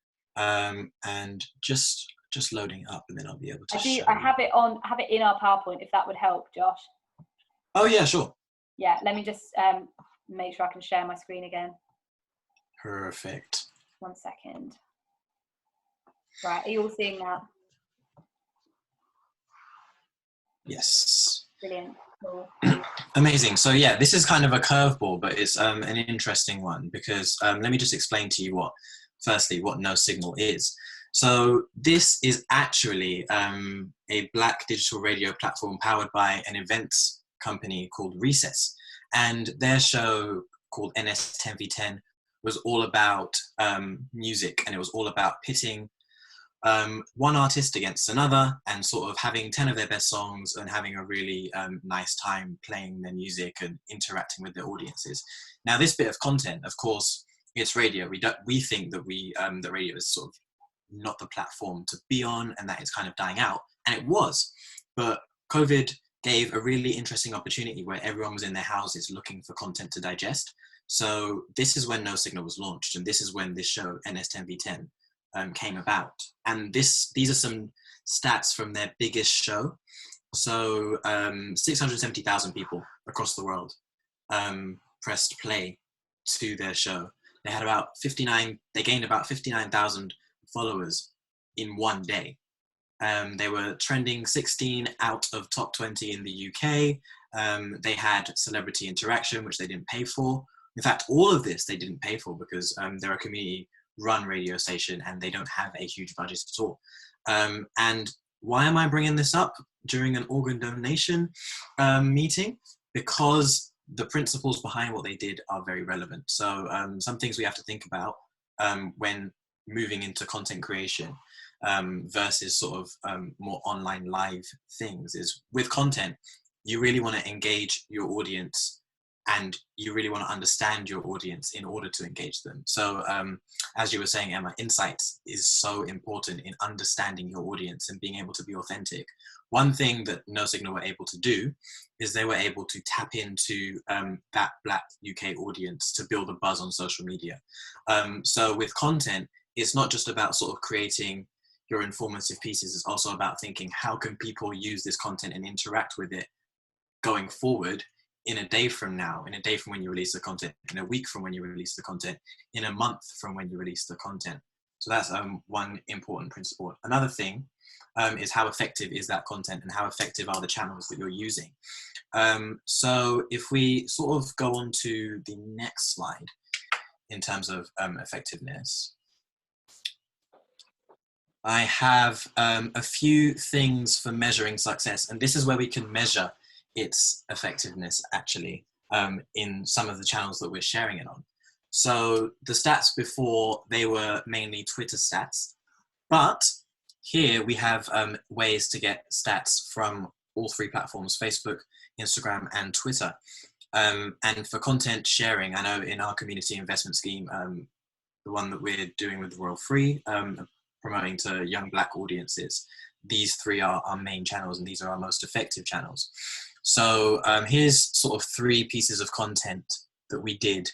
And just loading up, and then I'll be able to show I have it in our PowerPoint, if that would help, Josh. Oh yeah, sure. Yeah, let me just make sure I can share my screen again. Perfect. 1 second. Right, are you all seeing that? Yes. Brilliant. Cool. Amazing. So yeah, this is kind of a curveball, but it's an interesting one because let me just explain to you what No Signal is. So this is actually a Black digital radio platform powered by an events company called Recess, and their show called NS10v10 was all about music, and it was all about pitting one artist against another and sort of having 10 of their best songs and having a really nice time playing their music and interacting with their audiences. Now, this bit of content, of course, it's radio. We think that that radio is sort of not the platform to be on, and that it's kind of dying out, and it was. But COVID gave a really interesting opportunity where everyone was in their houses looking for content to digest. So this is when No Signal was launched, and this is when this show NS10v10 came about. And these are some stats from their biggest show. So 670,000 people across the world pressed play to their show. They had they gained about 59,000 followers in one day. They were trending 16 out of top 20 in the UK. They had celebrity interaction, which they didn't pay for. In fact, all of this they didn't pay for because they're a community-run radio station and they don't have a huge budget at all. And why am I bringing this up during an organ donation meeting? Because the principles behind what they did are very relevant. So some things we have to think about when moving into content creation versus sort of more online live things is with content, you really want to engage your audience and you really want to understand your audience in order to engage them. So as you were saying, Emma, insights is so important in understanding your audience and being able to be authentic. One thing that No Signal were able to do is they were able to tap into that Black UK audience to build a buzz on social media. So with content, it's not just about sort of creating your informative pieces, it's also about thinking, how can people use this content and interact with it going forward in a day from now, in a day from when you release the content, in a week from when you release the content, in a month from when you release the content. So that's one important principle. Another thing is how effective is that content and how effective are the channels that you're using. So if we sort of go on to the next slide in terms of effectiveness, I have a few things for measuring success, and this is where we can measure its effectiveness actually in some of the channels that we're sharing it on. So the stats before, they were mainly Twitter stats, but here we have ways to get stats from all three platforms, Facebook, Instagram, and Twitter. And for content sharing, I know in our community investment scheme, the one that we're doing with Royal Free, promoting to young Black audiences, these three are our main channels and these are our most effective channels. So here's sort of 3 pieces of content that we did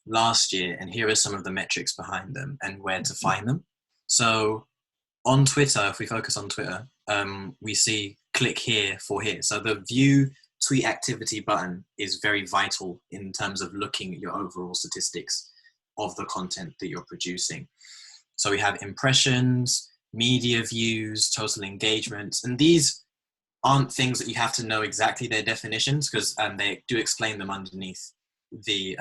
last year, and here are some of the metrics behind them and where to find them. So on Twitter, if we focus on Twitter, we see click here for here. So the view tweet activity button is very vital in terms of looking at your overall statistics of the content that you're producing. So we have impressions, media views, total engagements, and these aren't things that you have to know exactly their definitions because they do explain them underneath the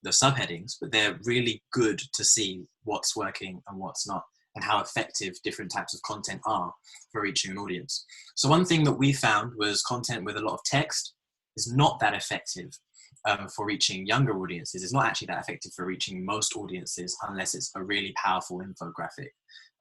subheadings, but they're really good to see what's working and what's not and how effective different types of content are for reaching an audience. So one thing that we found was content with a lot of text is not that effective for reaching younger audiences. It's not actually that effective for reaching most audiences unless it's a really powerful infographic.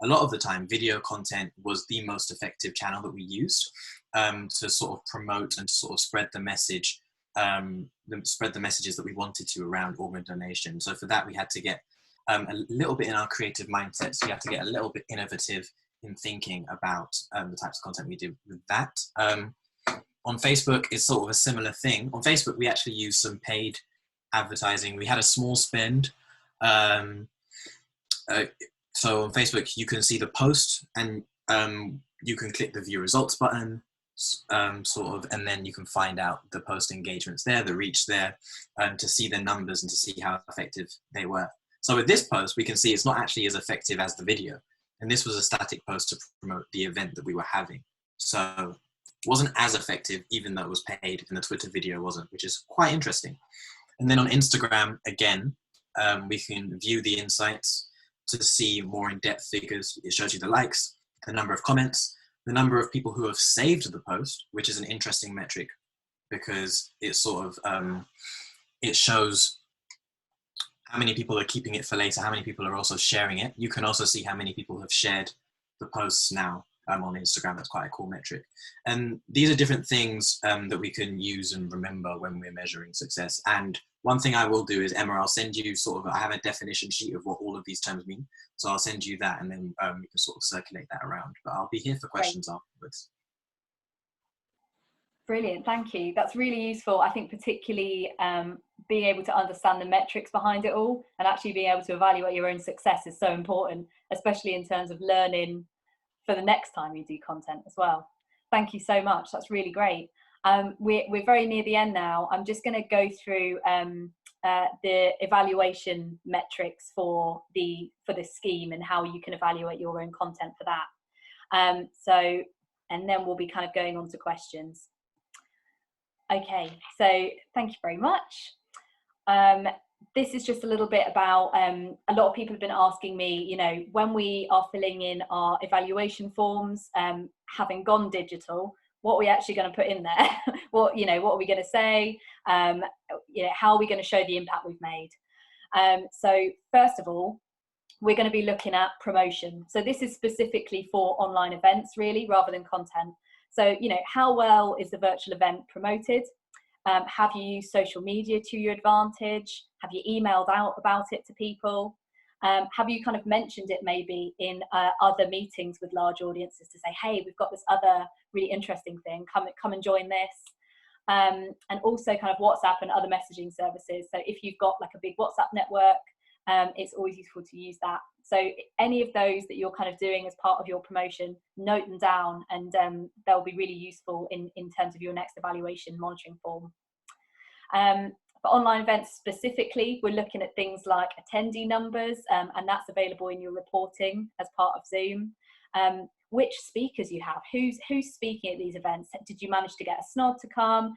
A lot of the time, video content was the most effective channel that we used to sort of promote and to sort of spread the message spread the messages that we wanted to around organ donation. So for that, we had to get a little bit in our creative mindset. So we had to get a little bit innovative in thinking about the types of content we do with that. On Facebook, it's sort of a similar thing. On Facebook, we actually used some paid advertising. We had a small spend. So on Facebook, you can see the post, and you can click the view results button, and then you can find out the post engagements there, the reach there, to see the numbers and to see how effective they were. So with this post, we can see it's not actually as effective as the video. And this was a static post to promote the event that we were having. So it wasn't as effective, even though it was paid, and the Twitter video wasn't, which is quite interesting. And then on Instagram, again, we can view the insights to see more in-depth figures. It shows you the likes, the number of comments, the number of people who have saved the post, which is an interesting metric because it sort of, it shows how many people are keeping it for later, how many people are also sharing it. You can also see how many people have shared the posts now on Instagram. That's quite a cool metric. And these are different things that we can use and remember when we're measuring success. And one thing I will do is, Emma, I'll send you I have a definition sheet of what all of these terms mean. So I'll send you that, and then you can sort of circulate that around. But I'll be here for questions afterwards. Brilliant, thank you. That's really useful. I think particularly being able to understand the metrics behind it all and actually being able to evaluate your own success is so important, especially in terms of learning for the next time you do content as well. Thank you so much. That's really great. We're very near the end now. I'm just going to go through the evaluation metrics for this scheme and how you can evaluate your own content for that. And then we'll be kind of going on to questions. Okay, so thank you very much. This is just a little bit about, a lot of people have been asking me, when we are filling in our evaluation forms, having gone digital, what are we actually going to put in there? what are we going to say? How are we going to show the impact we've made? So first of all, we're going to be looking at promotion. So this is specifically for online events, really, rather than content. So, how well is the virtual event promoted? Have you used social media to your advantage? Have you emailed out about it to people? Have you kind of mentioned it maybe in other meetings with large audiences to say, hey, we've got this other really interesting thing, come and join this. And also kind of WhatsApp and other messaging services. So if you've got like a big WhatsApp network, it's always useful to use that. So any of those that you're kind of doing as part of your promotion, note them down, and they'll be really useful in terms of your next evaluation monitoring form. For online events specifically, we're looking at things like attendee numbers, and that's available in your reporting as part of Zoom. Which speakers you have, who's speaking at these events. Did you manage to get a SNOD to come?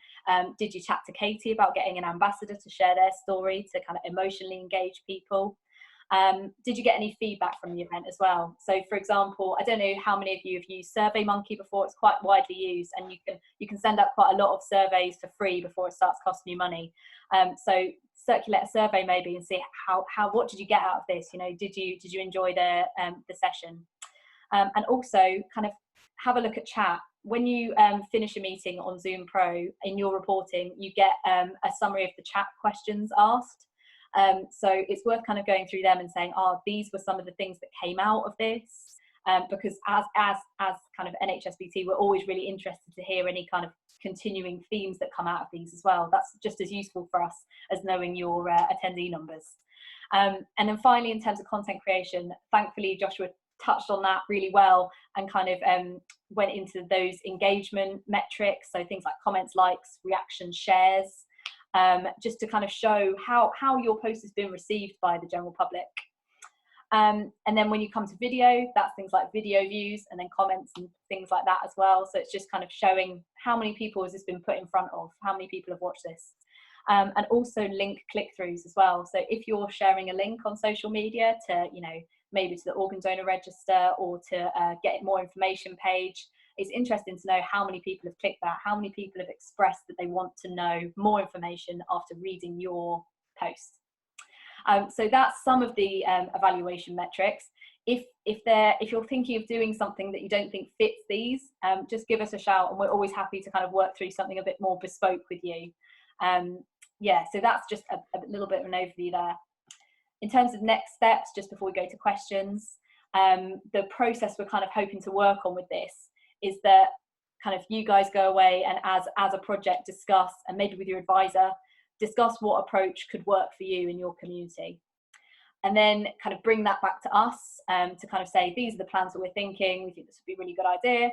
Did you chat to Katie about getting an ambassador to share their story to kind of emotionally engage people? Did you get any feedback from the event as well? So for example, I don't know how many of you have used SurveyMonkey before. It's quite widely used, and you can send out quite a lot of surveys for free before it starts costing you money. So circulate a survey maybe and see what did you get out of this? Did you enjoy the session? And also kind of have a look at chat. When you finish a meeting on Zoom Pro, in your reporting, you get a summary of the chat questions asked. So it's worth kind of going through them and saying, these were some of the things that came out of this. Because as kind of NHSBT, we're always really interested to hear any kind of continuing themes that come out of these as well. That's just as useful for us as knowing your attendee numbers. And then finally, in terms of content creation, thankfully, Joshua touched on that really well and kind of went into those engagement metrics, so things like comments, likes, reactions, shares, just to kind of show how your post has been received by the general public. And then when you come to video, that's things like video views and then comments and things like that as well. So it's just kind of showing how many people has this been put in front of, how many people have watched this. And also link click-throughs as well. So if you're sharing a link on social media to, maybe to the organ donor register or to get more information page, it's interesting to know how many people have clicked that, how many people have expressed that they want to know more information after reading your post. So that's some of the evaluation metrics. If you're thinking of doing something that you don't think fits these, just give us a shout, and we're always happy to kind of work through something a bit more bespoke with you. Yeah, so that's just a little bit of an overview there. In terms of next steps, just before we go to questions, the process we're kind of hoping to work on with this is that kind of you guys go away and as a project discuss, and maybe with your advisor, discuss what approach could work for you in your community. And then kind of bring that back to us to kind of say, these are the plans that we're thinking, we think this would be a really good idea.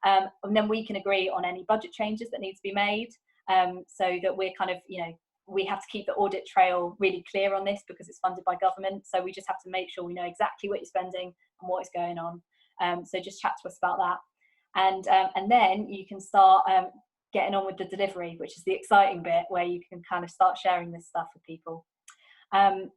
And then we can agree on any budget changes that need to be made, so that we're kind of, you know, we have to keep the audit trail really clear on this because it's funded by government. So we just have to make sure we know exactly what you're spending and what is going on. So just chat to us about that. And then you can start getting on with the delivery, which is the exciting bit where you can kind of start sharing this stuff with people.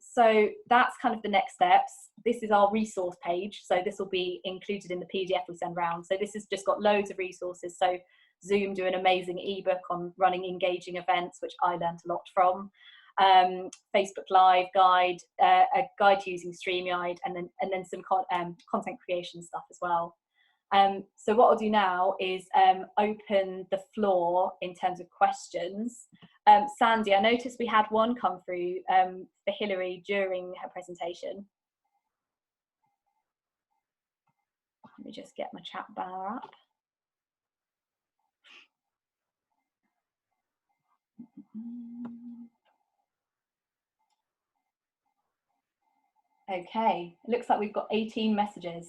So that's kind of the next steps. This is our resource page. So this will be included in the PDF we send around. So this has just got loads of resources. So Zoom do an amazing ebook on running engaging events, which I learned a lot from. Facebook Live guide, a guide to using StreamYard, and then some content creation stuff as well. So what I'll do now is open the floor in terms of questions. Sandy, I noticed we had one come through for Hilary during her presentation. Let me just get my chat bar up. Okay, it looks like we've got 18 messages.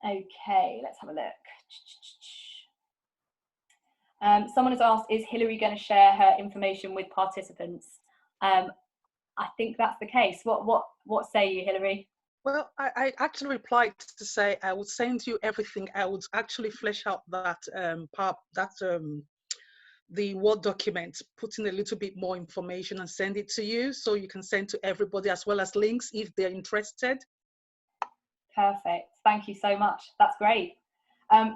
Okay, let's have a look. Someone has asked, is Hilary going to share her information with participants? I think that's the case. What say you, Hilary? Well, I actually replied to say I would send you everything. I would actually flesh out that the Word document, put in a little bit more information and send it to you so you can send to everybody, as well as links if they're interested. Perfect. Thank you so much. That's great.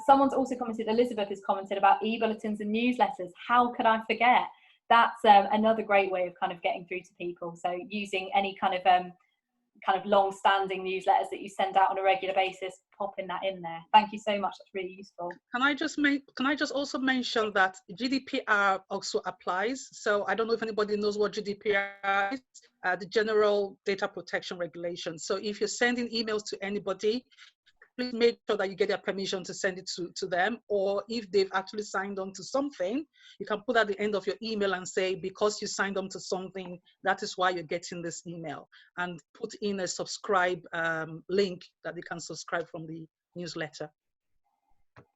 Someone's also commented, Elizabeth has commented about e-bulletins and newsletters. How could I forget? That's another great way of kind of getting through to people. So using any kind of long-standing newsletters that you send out on a regular basis, popping that in there. Thank you so much. That's really useful. Can I just also mention that GDPR also applies? So I don't know if anybody knows what GDPR is, the General Data Protection Regulation. So if you're sending emails to anybody, please make sure that you get their permission to send it to them, or if they've actually signed on to something, you can put at the end of your email and say, because you signed on to something, that is why you're getting this email, and put in a subscribe link that they can subscribe from the newsletter.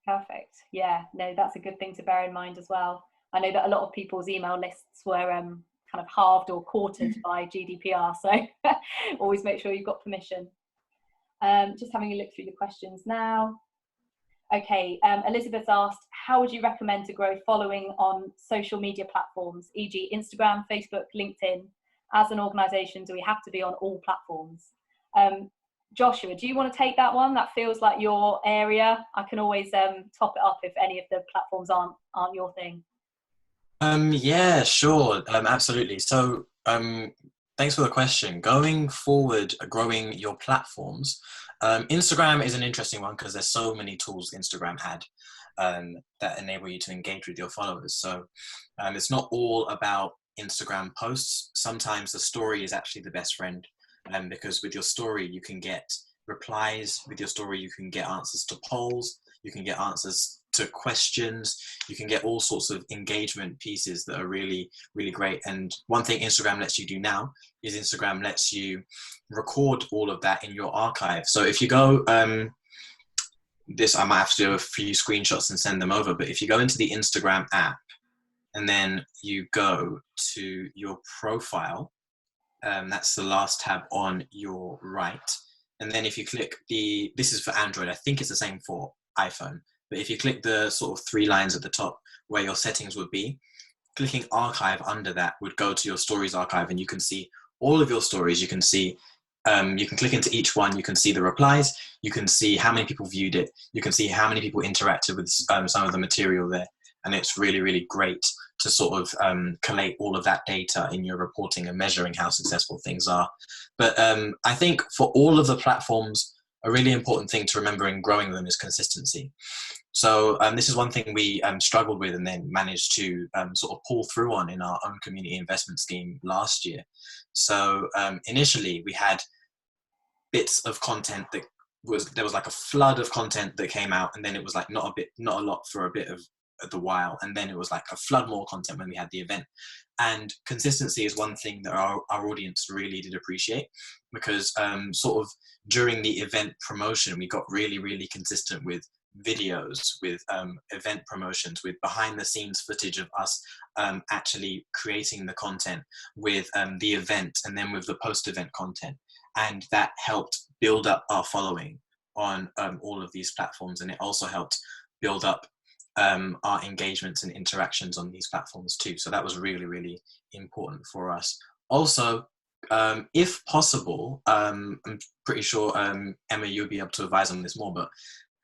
Perfect. Yeah, no, that's a good thing to bear in mind as well. I know that a lot of people's email lists were kind of halved or quartered by GDPR, so always make sure you've got permission. Just having a look through the questions now. Okay, Elizabeth asked, how would you recommend to grow following on social media platforms, e.g. Instagram, Facebook, LinkedIn? As an organisation, do we have to be on all platforms? Joshua, do you want to take that one? That feels like your area. I can always top it up if any of the platforms aren't your thing. Yeah, sure, absolutely. So thanks for the question. Going forward, growing your platforms, Instagram is an interesting one because there's so many tools Instagram had that enable you to engage with your followers. So it's not all about Instagram posts. Sometimes the story is actually the best friend, because with your story you can get replies. With your story you can get answers to polls, you can get answers to questions, you can get all sorts of engagement pieces that are really, really great. And one thing Instagram lets you do now is Instagram lets you record all of that in your archive. So if you go, I might have to do a few screenshots and send them over, but if you go into the Instagram app and then you go to your profile, that's the last tab on your right. And then if you click this is for Android, I think it's the same for iPhone. But if you click the sort of 3 lines at the top where your settings would be, clicking archive under that would go to your stories archive, and you can see all of your stories. You can see, you can click into each one, you can see the replies, you can see how many people viewed it, you can see how many people interacted with some of the material there. And it's really, really great to sort of collate all of that data in your reporting and measuring how successful things are. But I think for all of the platforms, a really important thing to remember in growing them is consistency. So this is one thing we struggled with and then managed to sort of pull through on in our own community investment scheme last year. So initially we had bits of content that there was like a flood of content that came out, and then it was like not a lot for a bit of the while, and then it was like a flood more content when we had the event. And consistency is one thing that our audience really did appreciate, because sort of during the event promotion we got really consistent with videos, with event promotions, with behind the scenes footage of us actually creating the content, with the event, and then with the post event content. And that helped build up our following on all of these platforms, and it also helped build up our engagements and interactions on these platforms too. So that was really important for us. Also, if possible, I'm pretty sure Emma, you'll be able to advise on this more, but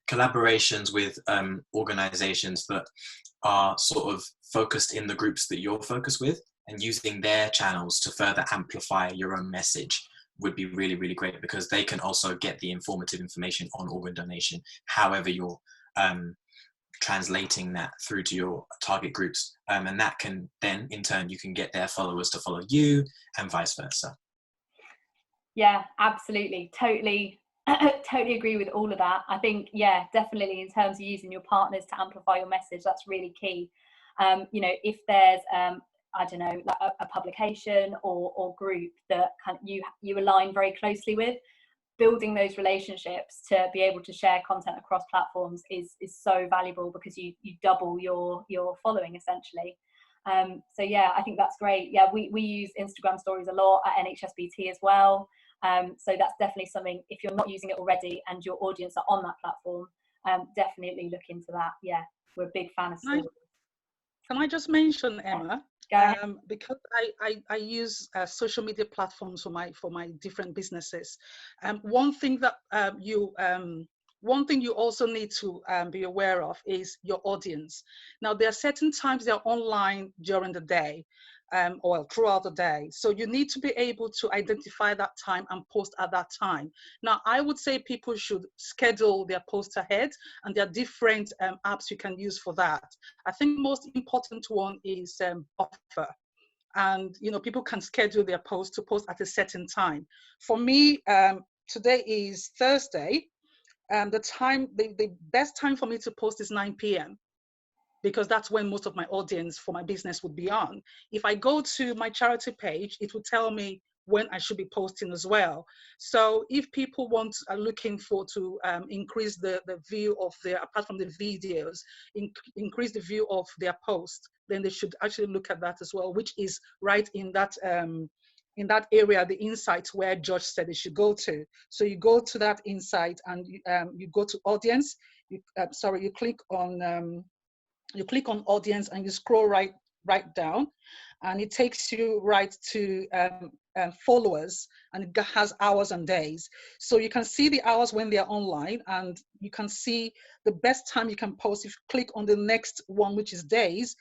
collaborations with organizations that are sort of focused in the groups that you're focused with, and using their channels to further amplify your own message would be really great, because they can also get the informative information on organ donation, however you're translating that through to your target groups, and that can then in turn you can get their followers to follow you and vice versa. Yeah, absolutely, totally agree with all of that. I think, yeah, definitely in terms of using your partners to amplify your message, that's really key. You know, if there's I don't know, like a publication or group that kind of you align very closely with, building those relationships to be able to share content across platforms is so valuable, because you double your following essentially. So yeah, I think that's great. Yeah, we use Instagram stories a lot at NHSBT as well. So that's definitely something, if you're not using it already and your audience are on that platform, definitely look into that. Yeah, we're a big fan of stories. Can I just mention, Emma? Because I use social media platforms for my different businesses. One thing that you also need to be aware of is your audience. Now, there are certain times they're online during the day, or throughout the day. So you need to be able to identify that time and post at that time. Now, I would say people should schedule their posts ahead, and there are different apps you can use for that. I think most important one is Offer. And, you know, people can schedule their post to post at a certain time. For me, today is Thursday. The best time for me to post is 9 p.m. because that's when most of my audience for my business would be on. If I go to my charity page, it will tell me when I should be posting as well. So if people are looking to increase the view of their, apart from the videos, increase the view of their post, then they should actually look at that as well, which is right in that area, the insight where George said they should go to. So you go to that insight and you go to audience. You click on audience and you scroll right down, and it takes you right to followers, and it has hours and days. So you can see the hours when they're online, and you can see the best time you can post. If you click on the next one, which is days,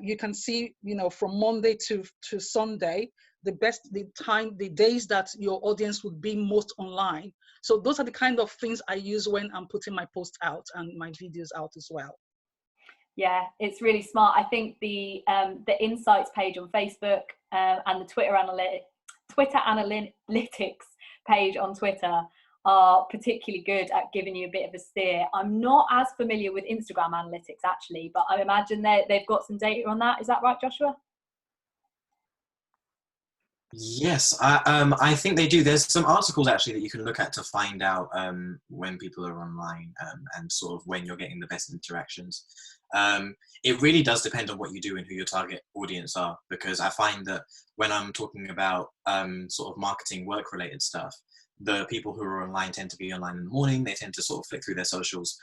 you can see, you know, from Monday to Sunday, the days that your audience would be most online. So those are the kind of things I use when I'm putting my post out and my videos out as well. Yeah, it's really smart. I think the insights page on Facebook and the Twitter analytics page on Twitter are particularly good at giving you a bit of a steer. I'm not as familiar with Instagram analytics actually, but I imagine they've got some data on that. Is that right, Joshua? Yes, I think they do. There's some articles actually that you can look at to find out when people are online and sort of when you're getting the best interactions. It really does depend on what you do and who your target audience are, because I find that when I'm talking about sort of marketing work related stuff, the people who are online tend to be online in the morning. They tend to sort of flick through their socials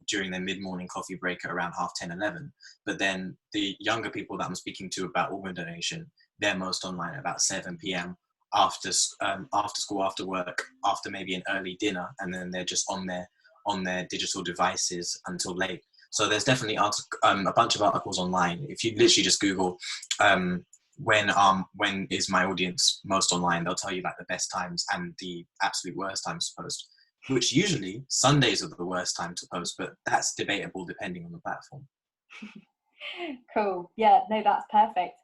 during their mid-morning coffee break at around 10:30, 11. But then the younger people that I'm speaking to about organ donation, they're most online at about 7 p.m. after school, after work, after maybe an early dinner, and then they're just on their digital devices until late. So there's definitely a bunch of articles online. If you literally just Google when is my audience most online, they'll tell you like the best times and the absolute worst times to post. which usually Sundays are the worst time to post, but that's debatable depending on the platform. Cool. Yeah, no, that's perfect.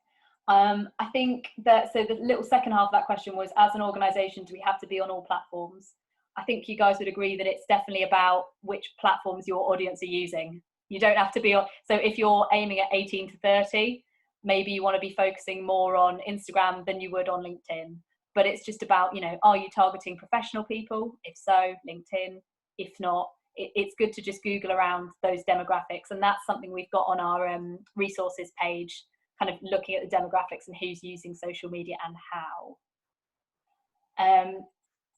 I think that, so the little second half of that question was, as an organisation, do we have to be on all platforms? I think you guys would agree that it's definitely about which platforms your audience are using. You don't have to be on, so if you're aiming at 18 to 30, maybe you want to be focusing more on Instagram than you would on LinkedIn. But it's just about, you know, are you targeting professional people? If so, LinkedIn. If not, it's good to just Google around those demographics. And that's something we've got on our resources page, kind of looking at the demographics and who's using social media and how.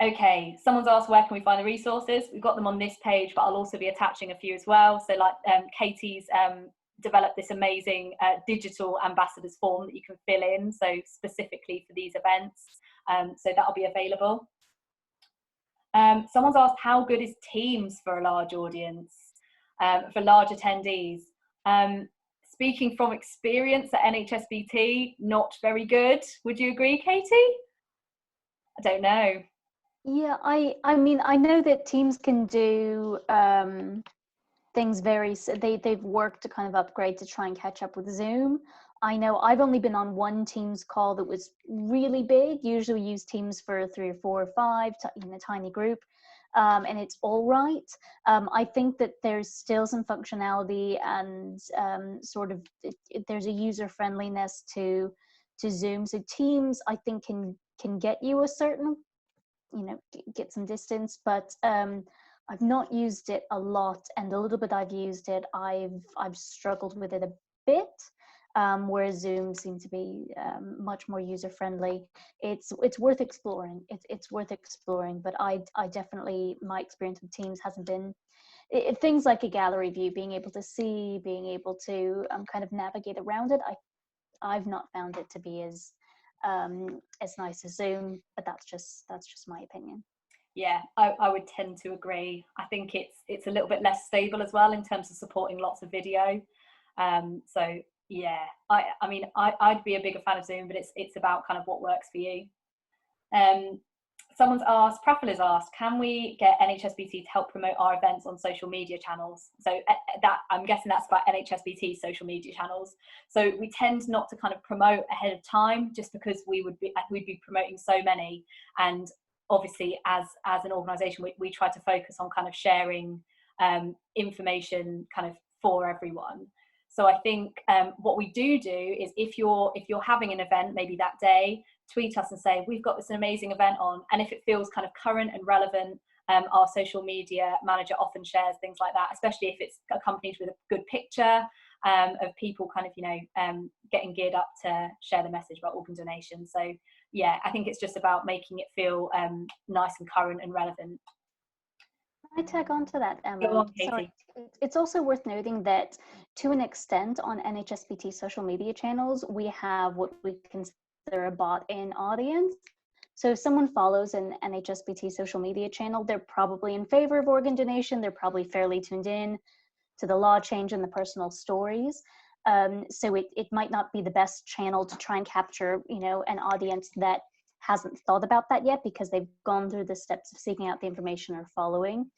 Okay, someone's asked where can we find the resources. We've got them on this page, but I'll also be attaching a few as well. So like Katie's developed this amazing digital ambassadors form that you can fill in, so specifically for these events. So that'll be available. Someone's asked, how good is Teams for a large audience, for large attendees? Speaking from experience at NHSBT, not very good. Would you agree, Katie? I don't know. Yeah, I mean, I know that Teams can do things they've worked to kind of upgrade to try and catch up with Zoom. I know I've only been on one Teams call that was really big. Usually we use Teams for 3 or 4 or 5 in a tiny group, and it's all right. I think that there's still some functionality and sort of there's a user friendliness to Zoom. So Teams, I think, can get you a certain, you know, get some distance, but I've not used it a lot, and the little bit I've used it, I've struggled with it a bit. Whereas Zoom seemed to be much more user friendly. It's worth exploring. It's worth exploring, but I definitely, my experience with Teams hasn't been things like a gallery view, being able to see, being able to kind of navigate around it. I've not found it to be as nice as Zoom, but that's just my opinion. Yeah, I would tend to agree. I think it's a little bit less stable as well in terms of supporting lots of video. So yeah, I mean, I'd be a bigger fan of Zoom, but it's about kind of what works for you. Someone's asked, Praful has asked, can we get NHSBT to help promote our events on social media channels? So that, I'm guessing that's about NHSBT social media channels. So we tend not to kind of promote ahead of time, just because we'd be promoting so many. And obviously as an organisation, we try to focus on kind of sharing information kind of for everyone. So I think what we do is if you're having an event maybe that day, tweet us and say, we've got this amazing event on. And if it feels kind of current and relevant, our social media manager often shares things like that, especially if it's accompanied with a good picture of people kind of, you know, getting geared up to share the message about organ donation. So yeah, I think it's just about making it feel nice and current and relevant. I tag on to that, Emma. Go on, Katie. Sorry. It's also worth noting that to an extent on NHSBT social media channels, we have what we consider a bot-in audience. So if someone follows an NHSBT social media channel, they're probably in favor of organ donation. They're probably fairly tuned in to the law change and the personal stories. So it might not be the best channel to try and capture, you know, an audience that hasn't thought about that yet because they've gone through the steps of seeking out the information or following.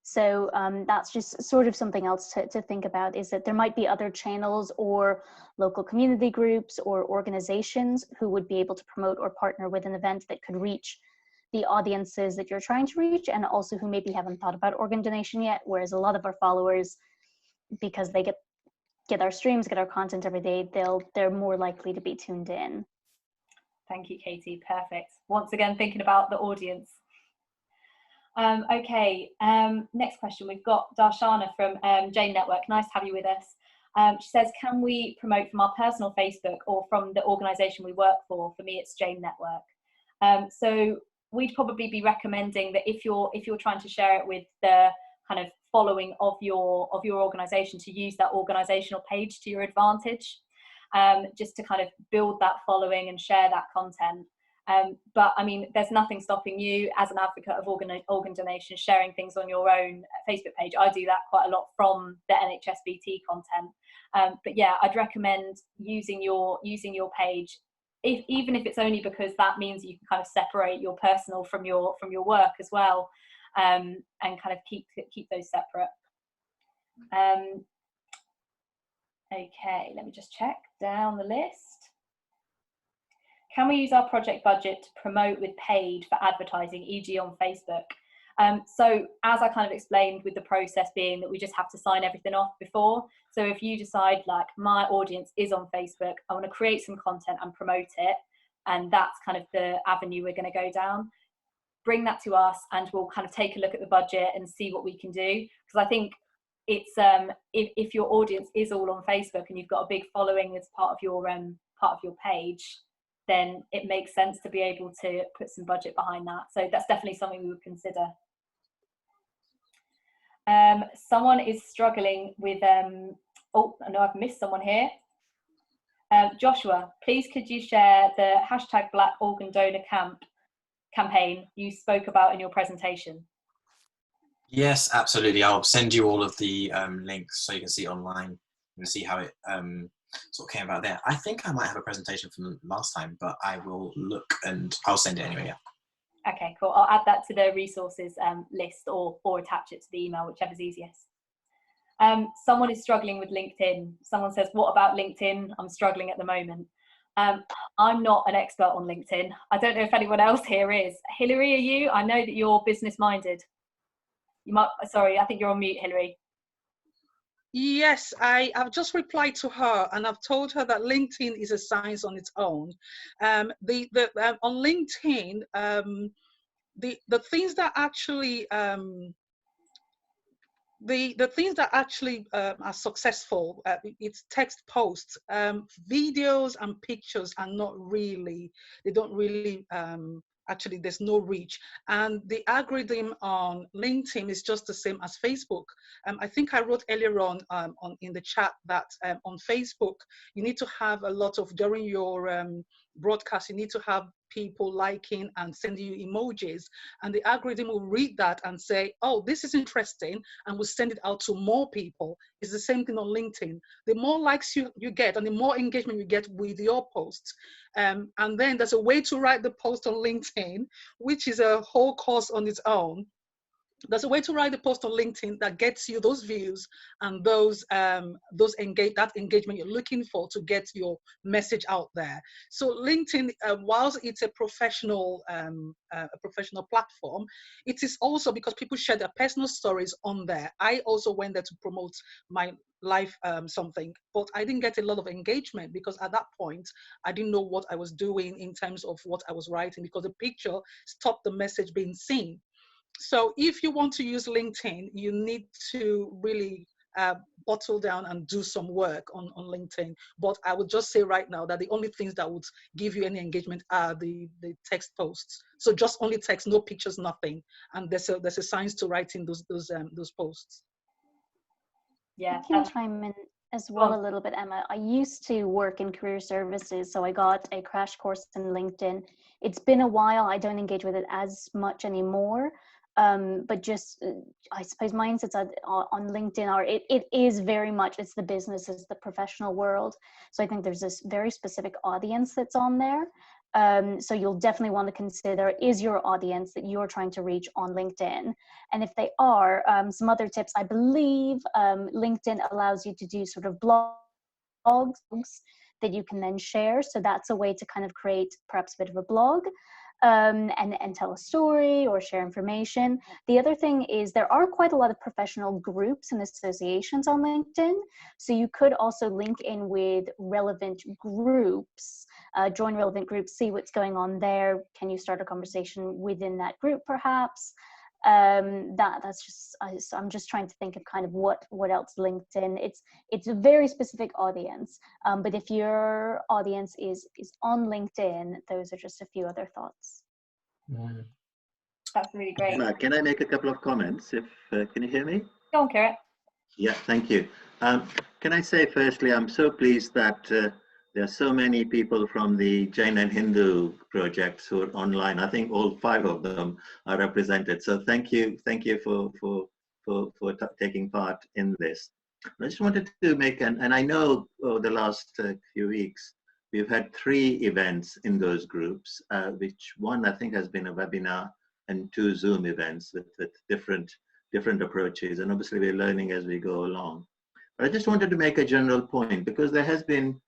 So that's just sort of something else to think about, is that there might be other channels or local community groups or organizations who would be able to promote or partner with an event that could reach the audiences that you're trying to reach, and also who maybe haven't thought about organ donation yet, whereas a lot of our followers, because they get our streams, get our content every day, they're more likely to be tuned in. Thank you, Katie. Perfect. Once again, thinking about the audience. Okay, next question. We've got Darshana from Jane Network. Nice to have you with us. She says, can we promote from our personal Facebook or from the organisation we work for? For me, it's Jane Network. So we'd probably be recommending that if you're trying to share it with the kind of following of your organisation, to use that organisational page to your advantage, just to kind of build that following and share that content. But I mean, there's nothing stopping you as an advocate of organ donation sharing things on your own Facebook page. I do that quite a lot from the NHSBT content. But yeah, I'd recommend using your page, even if it's only because that means you can kind of separate your personal from your work as well. and kind of keep those separate. Okay, let me just check down the list. Can we use our project budget to promote with paid for advertising, e.g. on Facebook? So as I kind of explained, with the process being that we just have to sign everything off before. So if you decide, like, my audience is on Facebook, I want to create some content and promote it, and that's kind of the avenue we're going to go down, bring that to us and we'll kind of take a look at the budget and see what we can do. Because I think it's if your audience is all on Facebook and you've got a big following as part of your page, then it makes sense to be able to put some budget behind that. So that's definitely something we would consider. Someone is struggling with oh, I know I've missed someone here. Joshua, please could you share the hashtag Black Organ Donor campaign you spoke about in your presentation? Yes, absolutely. I'll send you all of the links so you can see it online and see how it sort of came about there. I think I might have a presentation from last time, but I will look and I'll send it anyway. Yeah. Okay, cool. I'll add that to the resources list or attach it to the email, whichever's easiest. Someone is struggling with LinkedIn. Someone says, what about LinkedIn? I'm struggling at the moment. I'm not an expert on LinkedIn. I don't know if anyone else here is. Hilary, are you? I know that you're business minded. You might, sorry, I think you're on mute, Hilary. Yes, I've just replied to her and I've told her that LinkedIn is a science on its own. On LinkedIn, the things that actually the things that actually are successful, it's text posts. Videos and pictures are not really, they don't really, actually there's no reach. And the algorithm on LinkedIn is just the same as Facebook. I think I wrote earlier on in the chat that on Facebook, you need to have a lot of, during your broadcast, you need to have people liking and sending you emojis, and the algorithm will read that and say, oh, this is interesting, and will send it out to more people. It's the same thing on LinkedIn. The more likes you get and the more engagement you get with your posts, and then there's a way to write the post on LinkedIn, which is a whole course on its own. There's a way to write a post on LinkedIn that gets you those views and that engagement you're looking for to get your message out there. So LinkedIn, whilst it's a professional platform, it is also because people share their personal stories on there. I also went there to promote my life something, but I didn't get a lot of engagement because at that point I didn't know what I was doing in terms of what I was writing, because the picture stopped the message being seen. So if you want to use LinkedIn, you need to really bottle down and do some work on LinkedIn. But I would just say right now that the only things that would give you any engagement are the text posts. So just only text, no pictures, nothing. And there's a science to writing those posts. Yeah. I can chime in as well a little bit, Emma. I used to work in career services, so I got a crash course in LinkedIn. It's been a while. I don't engage with it as much anymore. But just, I suppose mindsets on LinkedIn are, it is very much, it's the business, it's the professional world. So I think there's this very specific audience that's on there. So you'll definitely want to consider, is your audience that you're trying to reach on LinkedIn? And if they are, some other tips, I believe LinkedIn allows you to do sort of blogs that you can then share. So that's a way to kind of create perhaps a bit of a blog. And tell a story or share information. The other thing is there are quite a lot of professional groups and associations on LinkedIn. So you could also link in with relevant groups, join relevant groups, see what's going on there. Can you start a conversation within that group perhaps? That's just, I'm just trying to think of kind of what else LinkedIn, it's a very specific audience, but if your audience is on LinkedIn, those are just a few other thoughts. That's really great. Can I make a couple of comments? Can you hear me? Go on, Kirit. Yeah, thank you. Can I say firstly, I'm so pleased that there are so many people from the Jain and Hindu projects who are online. I think all 5 of them are represented. So thank you for taking part in this. I just wanted to make and I know over the last few weeks we've had 3 events in those groups, which one I think has been a webinar, and 2 Zoom events with different approaches. And obviously we're learning as we go along. But I just wanted to make a general point, because there has been,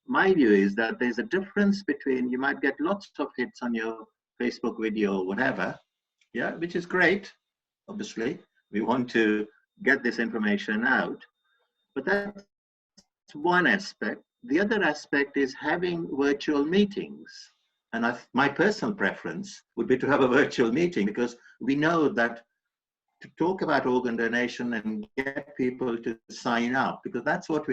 my view is that there's a difference between, you might get lots of hits on your Facebook video or whatever, yeah, which is great. Obviously, we want to get this information out, but that's one aspect. The other aspect is having virtual meetings. And my personal preference would be to have a virtual meeting, because we know that to talk about organ donation and get people to sign up, because that's what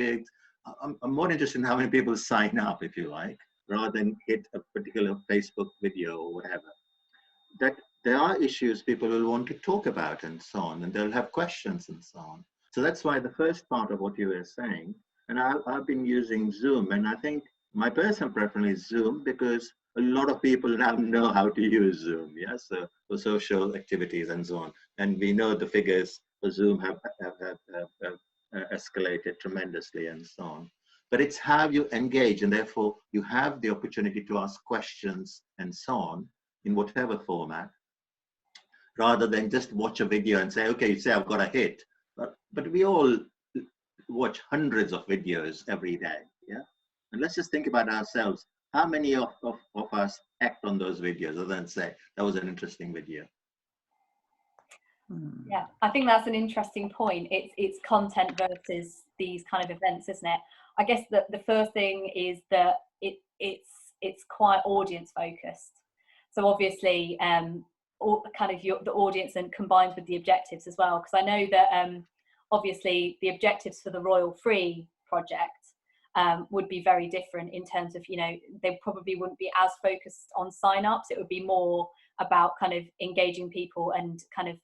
I'm more interested in how many people sign up, if you like, rather than hit a particular Facebook video or whatever. That there are issues people will want to talk about and so on, and they'll have questions and so on. So that's why the first part of what you were saying, and I've been using Zoom, and I think my personal preference is Zoom, because a lot of people now know how to use Zoom, yeah, so for social activities and so on. And we know the figures for Zoom have escalated tremendously and so on. But it's how you engage, and therefore you have the opportunity to ask questions and so on in whatever format, rather than just watch a video and say, okay, you say I've got a hit. But we all watch hundreds of videos every day, yeah? And let's just think about ourselves. How many of us act on those videos other than say, that was an interesting video? Yeah, I think that's an interesting point. It's content versus these kind of events, isn't it? I guess that the first thing is that it's quite audience focused. So obviously, the audience and combined with the objectives as well. Because I know that obviously the objectives for the Royal Free project would be very different in terms of, they probably wouldn't be as focused on sign-ups. It would be more about kind of engaging people and kind of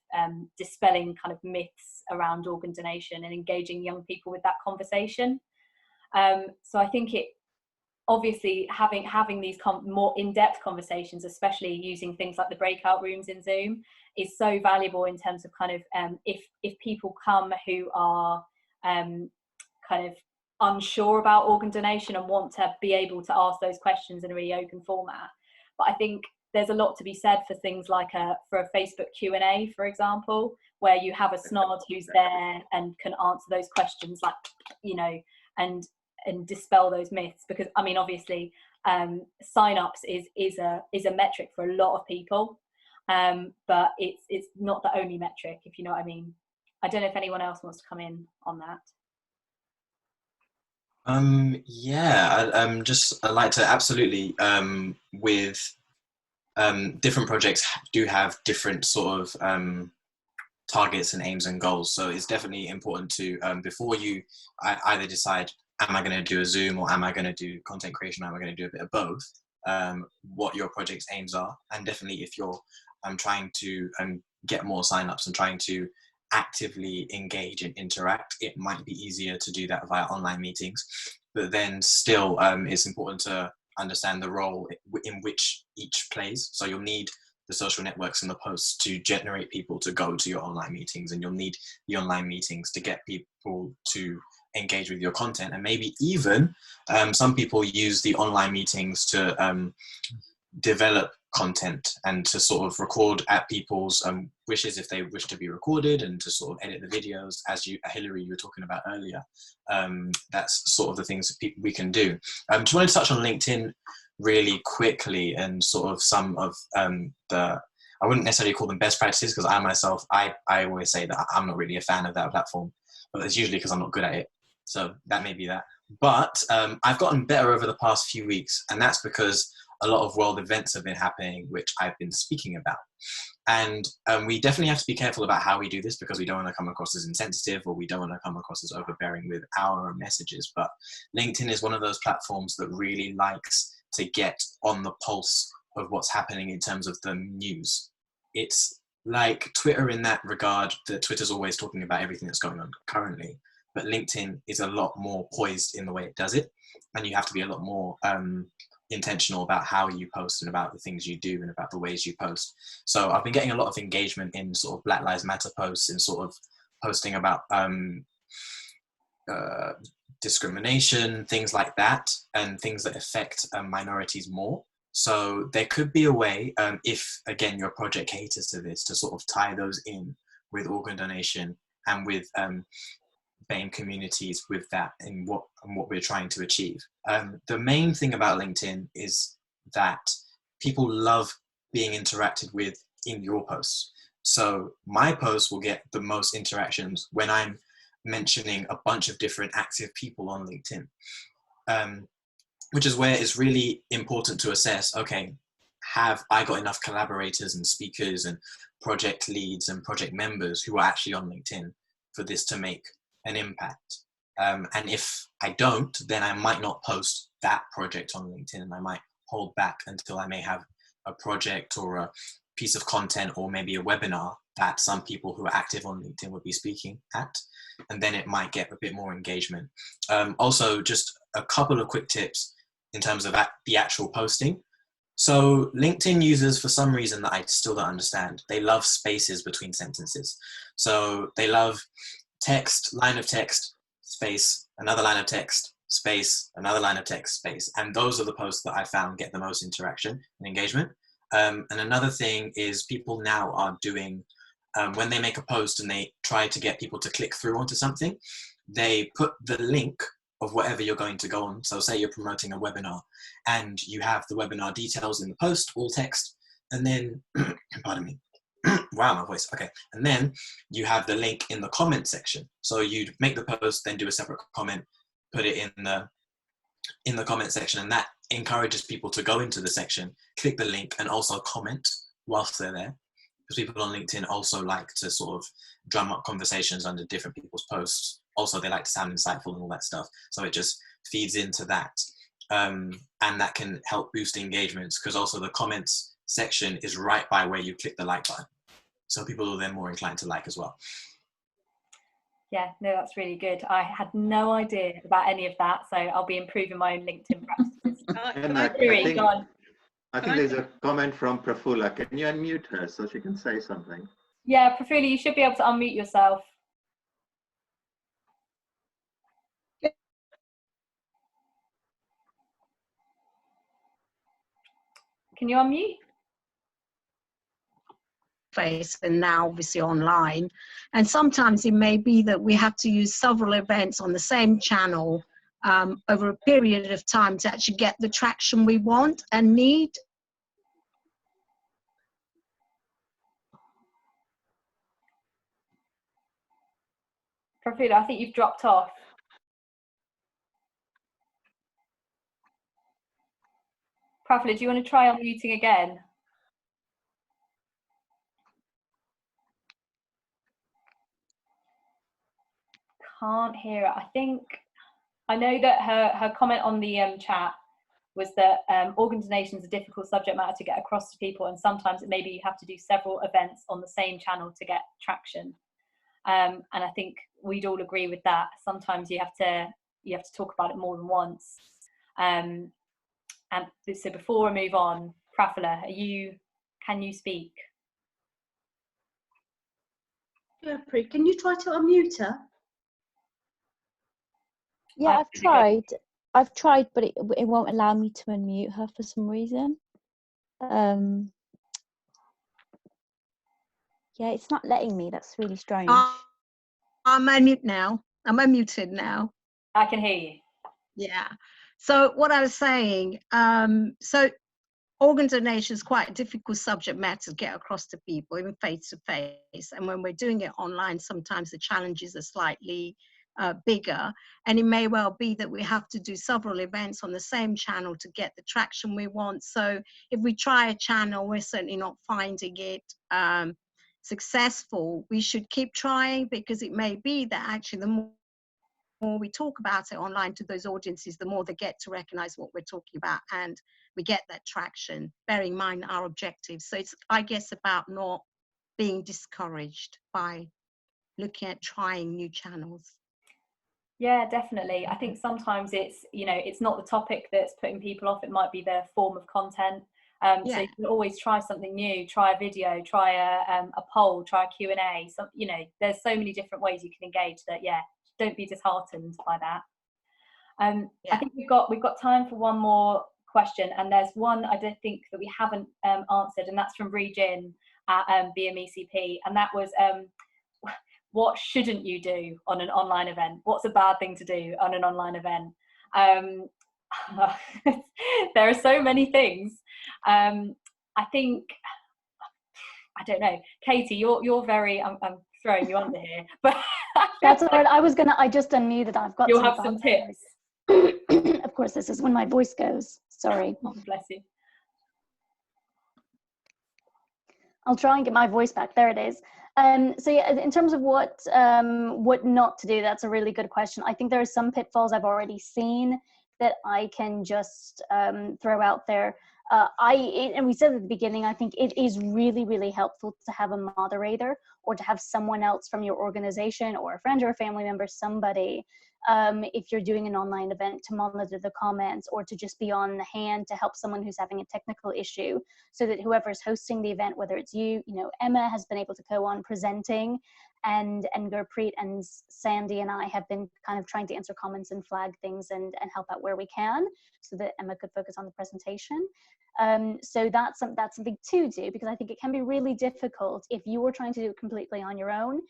dispelling kind of myths around organ donation and engaging young people with that conversation. So I think it obviously having these more in-depth conversations, especially using things like the breakout rooms in Zoom, is so valuable in terms of kind of if people come who are kind of unsure about organ donation and want to be able to ask those questions in a really open format. But I think there's a lot to be said for things like for a Facebook Q&A, for example, where you have a SNOD who's there and can answer those questions, like, and dispel those myths. Because I mean, obviously, sign-ups is a metric for a lot of people, but it's not the only metric, if you know what I mean. I don't know if anyone else wants to come in on that. Yeah, I'd like to absolutely, with different projects do have different sort of targets and aims and goals. So it's definitely important to, before you either decide, am I going to do a Zoom or am I going to do content creation, or am I going to do a bit of both, what your project's aims are. And definitely if you're trying to get more signups and trying to actively engage and interact, it might be easier to do that via online meetings. But then still, it's important to understand the role in which each plays. So you'll need the social networks and the posts to generate people to go to your online meetings, and you'll need the online meetings to get people to engage with your content. And maybe even some people use the online meetings to develop content and to sort of record at people's wishes if they wish to be recorded, and to sort of edit the videos, as Hilary, you were talking about earlier. That's sort of the things that we can do. Just wanted to touch on LinkedIn really quickly, and sort of some of I wouldn't necessarily call them best practices, because I myself, I always say that I'm not really a fan of that platform, but it's usually because I'm not good at it. So that may be that. But I've gotten better over the past few weeks, and that's because a lot of world events have been happening, which I've been speaking about. And we definitely have to be careful about how we do this, because we don't want to come across as insensitive, or we don't want to come across as overbearing with our messages. But LinkedIn is one of those platforms that really likes to get on the pulse of what's happening in terms of the news. It's like Twitter in that regard, that Twitter's always talking about everything that's going on currently. But LinkedIn is a lot more poised in the way it does it. And you have to be a lot more intentional about how you post, and about the things you do, and about the ways you post. So I've been getting a lot of engagement in sort of Black Lives Matter posts, and sort of posting about discrimination, things like that, and things that affect minorities more. So there could be a way, if again your project caters to this, to sort of tie those in with organ donation and with BAME communities with that and what we're trying to achieve. The main thing about LinkedIn is that people love being interacted with in your posts. So my posts will get the most interactions when I'm mentioning a bunch of different active people on LinkedIn, which is where it's really important to assess, okay, have I got enough collaborators and speakers and project leads and project members who are actually on LinkedIn for this to make an impact? And if I don't, then I might not post that project on LinkedIn, and I might hold back until I may have a project or a piece of content or maybe a webinar that some people who are active on LinkedIn would be speaking at, and then it might get a bit more engagement. Also, just a couple of quick tips in terms of the actual posting. So LinkedIn users, for some reason that I still don't understand, they love spaces between sentences. So they love text, line of text, space, another line of text, space, another line of text, space. And those are the posts that I found get the most interaction and engagement. And another thing is people now are doing, when they make a post and they try to get people to click through onto something, they put the link of whatever you're going to go on. So say you're promoting a webinar and you have the webinar details in the post, all text, and then, pardon me, wow, my voice, okay. And then you have the link in the comment section. So you'd make the post, then do a separate comment, put it in the comment section, and that encourages people to go into the section, click the link, and also comment whilst they're there. Because people on LinkedIn also like to sort of drum up conversations under different people's posts. Also, they like to sound insightful and all that stuff. So it just feeds into that. And that can help boost engagements, because also the comments section is right by where you click the like button. So people are then more inclined to like as well. Yeah, no, that's really good. I had no idea about any of that, so I'll be improving my own LinkedIn practices. I think there's a comment from Prafula. Can you unmute her so she can say something? Yeah, Prafula, you should be able to unmute yourself. Can you unmute? Face and now obviously online, and sometimes it may be that we have to use several events on the same channel over a period of time to actually get the traction we want and need. Prafula, I think you've dropped off. Prafula, do you want to try unmuting again? Can't hear it. I know that her comment on the chat was that organ donation is a difficult subject matter to get across to people, and sometimes maybe you have to do several events on the same channel to get traction. And I think we'd all agree with that. Sometimes you have to talk about it more than once. And so before I move on, Prafula, can you speak? Yeah, can you try to unmute her? Yeah, I've tried, but it won't allow me to unmute her for some reason. Yeah, it's not letting me. That's really strange. I'm unmuted now. I can hear you. Yeah. So what I was saying, so organ donation is quite a difficult subject matter to get across to people, even face to face. And when we're doing it online, sometimes the challenges are slightly bigger, and it may well be that we have to do several events on the same channel to get the traction we want. So if we try a channel, we're certainly not finding it successful, we should keep trying, because it may be that actually the more we talk about it online to those audiences, the more they get to recognize what we're talking about, and we get that traction, bearing in mind our objectives. So it's, I guess, about not being discouraged by looking at trying new channels. Yeah, definitely. I think sometimes it's, it's not the topic that's putting people off. It might be the form of content. So you can always try something new, try a video, try a poll, try a Q&A. So, there's so many different ways you can engage that, don't be disheartened by that. I think we've got time for one more question, and there's one I don't think that we haven't answered, and that's from Regin at BMECP, and that was what shouldn't you do on an online event? What's a bad thing to do on an online event? There are so many things. I think, I don't know, Katie, you're very, I'm throwing you under here, but that's all right. I just unmuted. I've got you'll have some tips. Of course, this is when my voice goes. Sorry. Oh, bless you. I'll try and get my voice back. There it is. So yeah, in terms of what not to do, that's a really good question. I think there are some pitfalls I've already seen that I can just throw out there. And we said at the beginning, I think it is really, really helpful to have a moderator or to have someone else from your organization or a friend or a family member, somebody, if you're doing an online event, to monitor the comments or to just be on hand to help someone who's having a technical issue, so that whoever's hosting the event, whether it's you know, Emma has been able to go on presenting, and Gurpreet and Sandy and I have been kind of trying to answer comments and flag things and help out where we can, so that Emma could focus on the presentation. So that's something to do, because I think it can be really difficult if you were trying to do it completely on your own.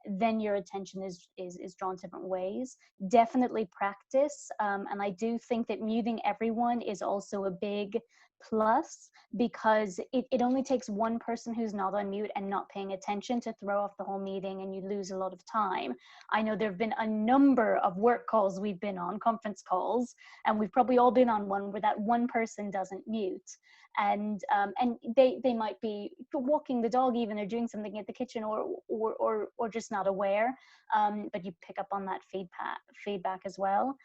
Then your attention is drawn different ways. Definitely practice, and I do think that muting everyone is also a big plus, because it only takes one person who's not on mute and not paying attention to throw off the whole meeting, and you lose a lot of time. I know there have been a number of work calls we've been on, conference calls, and we've probably all been on one where that one person doesn't mute, and they might be walking the dog even, or doing something at the kitchen, or just not aware, but you pick up on that feedback as well.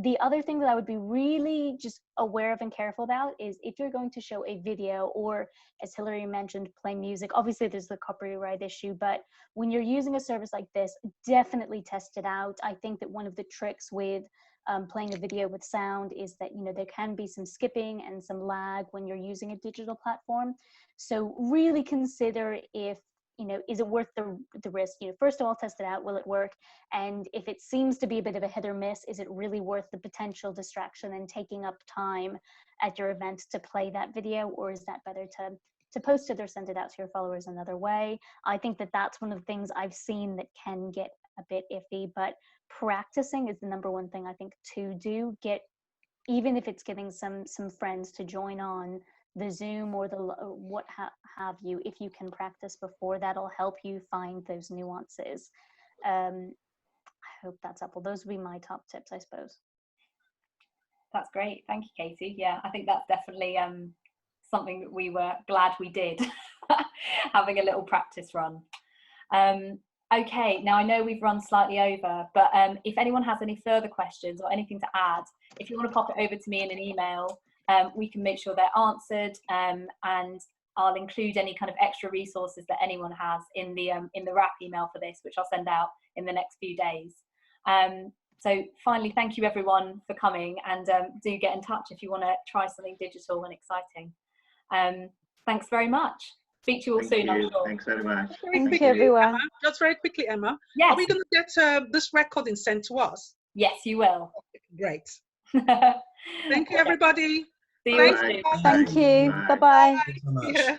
The other thing that I would be really just aware of and careful about is if you're going to show a video, or as Hilary mentioned, play music. Obviously there's the copyright issue, but when you're using a service like this, definitely test it out. I think that one of the tricks with playing a video with sound is that, you know, there can be some skipping and some lag when you're using a digital platform. So really consider if, you know, is it worth the risk? You know, first of all, test it out. Will it work? And if it seems to be a bit of a hit or miss, is it really worth the potential distraction and taking up time at your event to play that video? Or is that better to post it or send it out to your followers another way? I think that that's one of the things I've seen that can get a bit iffy, but practicing is the number one thing I think to do. Even if it's getting some friends to join on the Zoom or the what have you, if you can practice before, that'll help you find those nuances. I hope that's helpful. Those would be my top tips, I suppose. That's great. Thank you, Katie. Yeah, I think that's definitely something that we were glad we did, having a little practice run. Okay, now I know we've run slightly over, but if anyone has any further questions or anything to add, if you want to pop it over to me in an email, we can make sure they're answered, and I'll include any kind of extra resources that anyone has in the wrap email for this, which I'll send out in the next few days. So finally, thank you everyone for coming, and do get in touch if you want to try something digital and exciting. Thanks very much. Speak to you all soon, I'm sure. Thanks very much. Thank you, everyone. Emma, just very quickly, Emma. Yes. Are we going to get this recording sent to us? Yes, you will. Great. Thank you, everybody. See you all soon. Thank you. Bye-bye. Thanks so much. Yeah.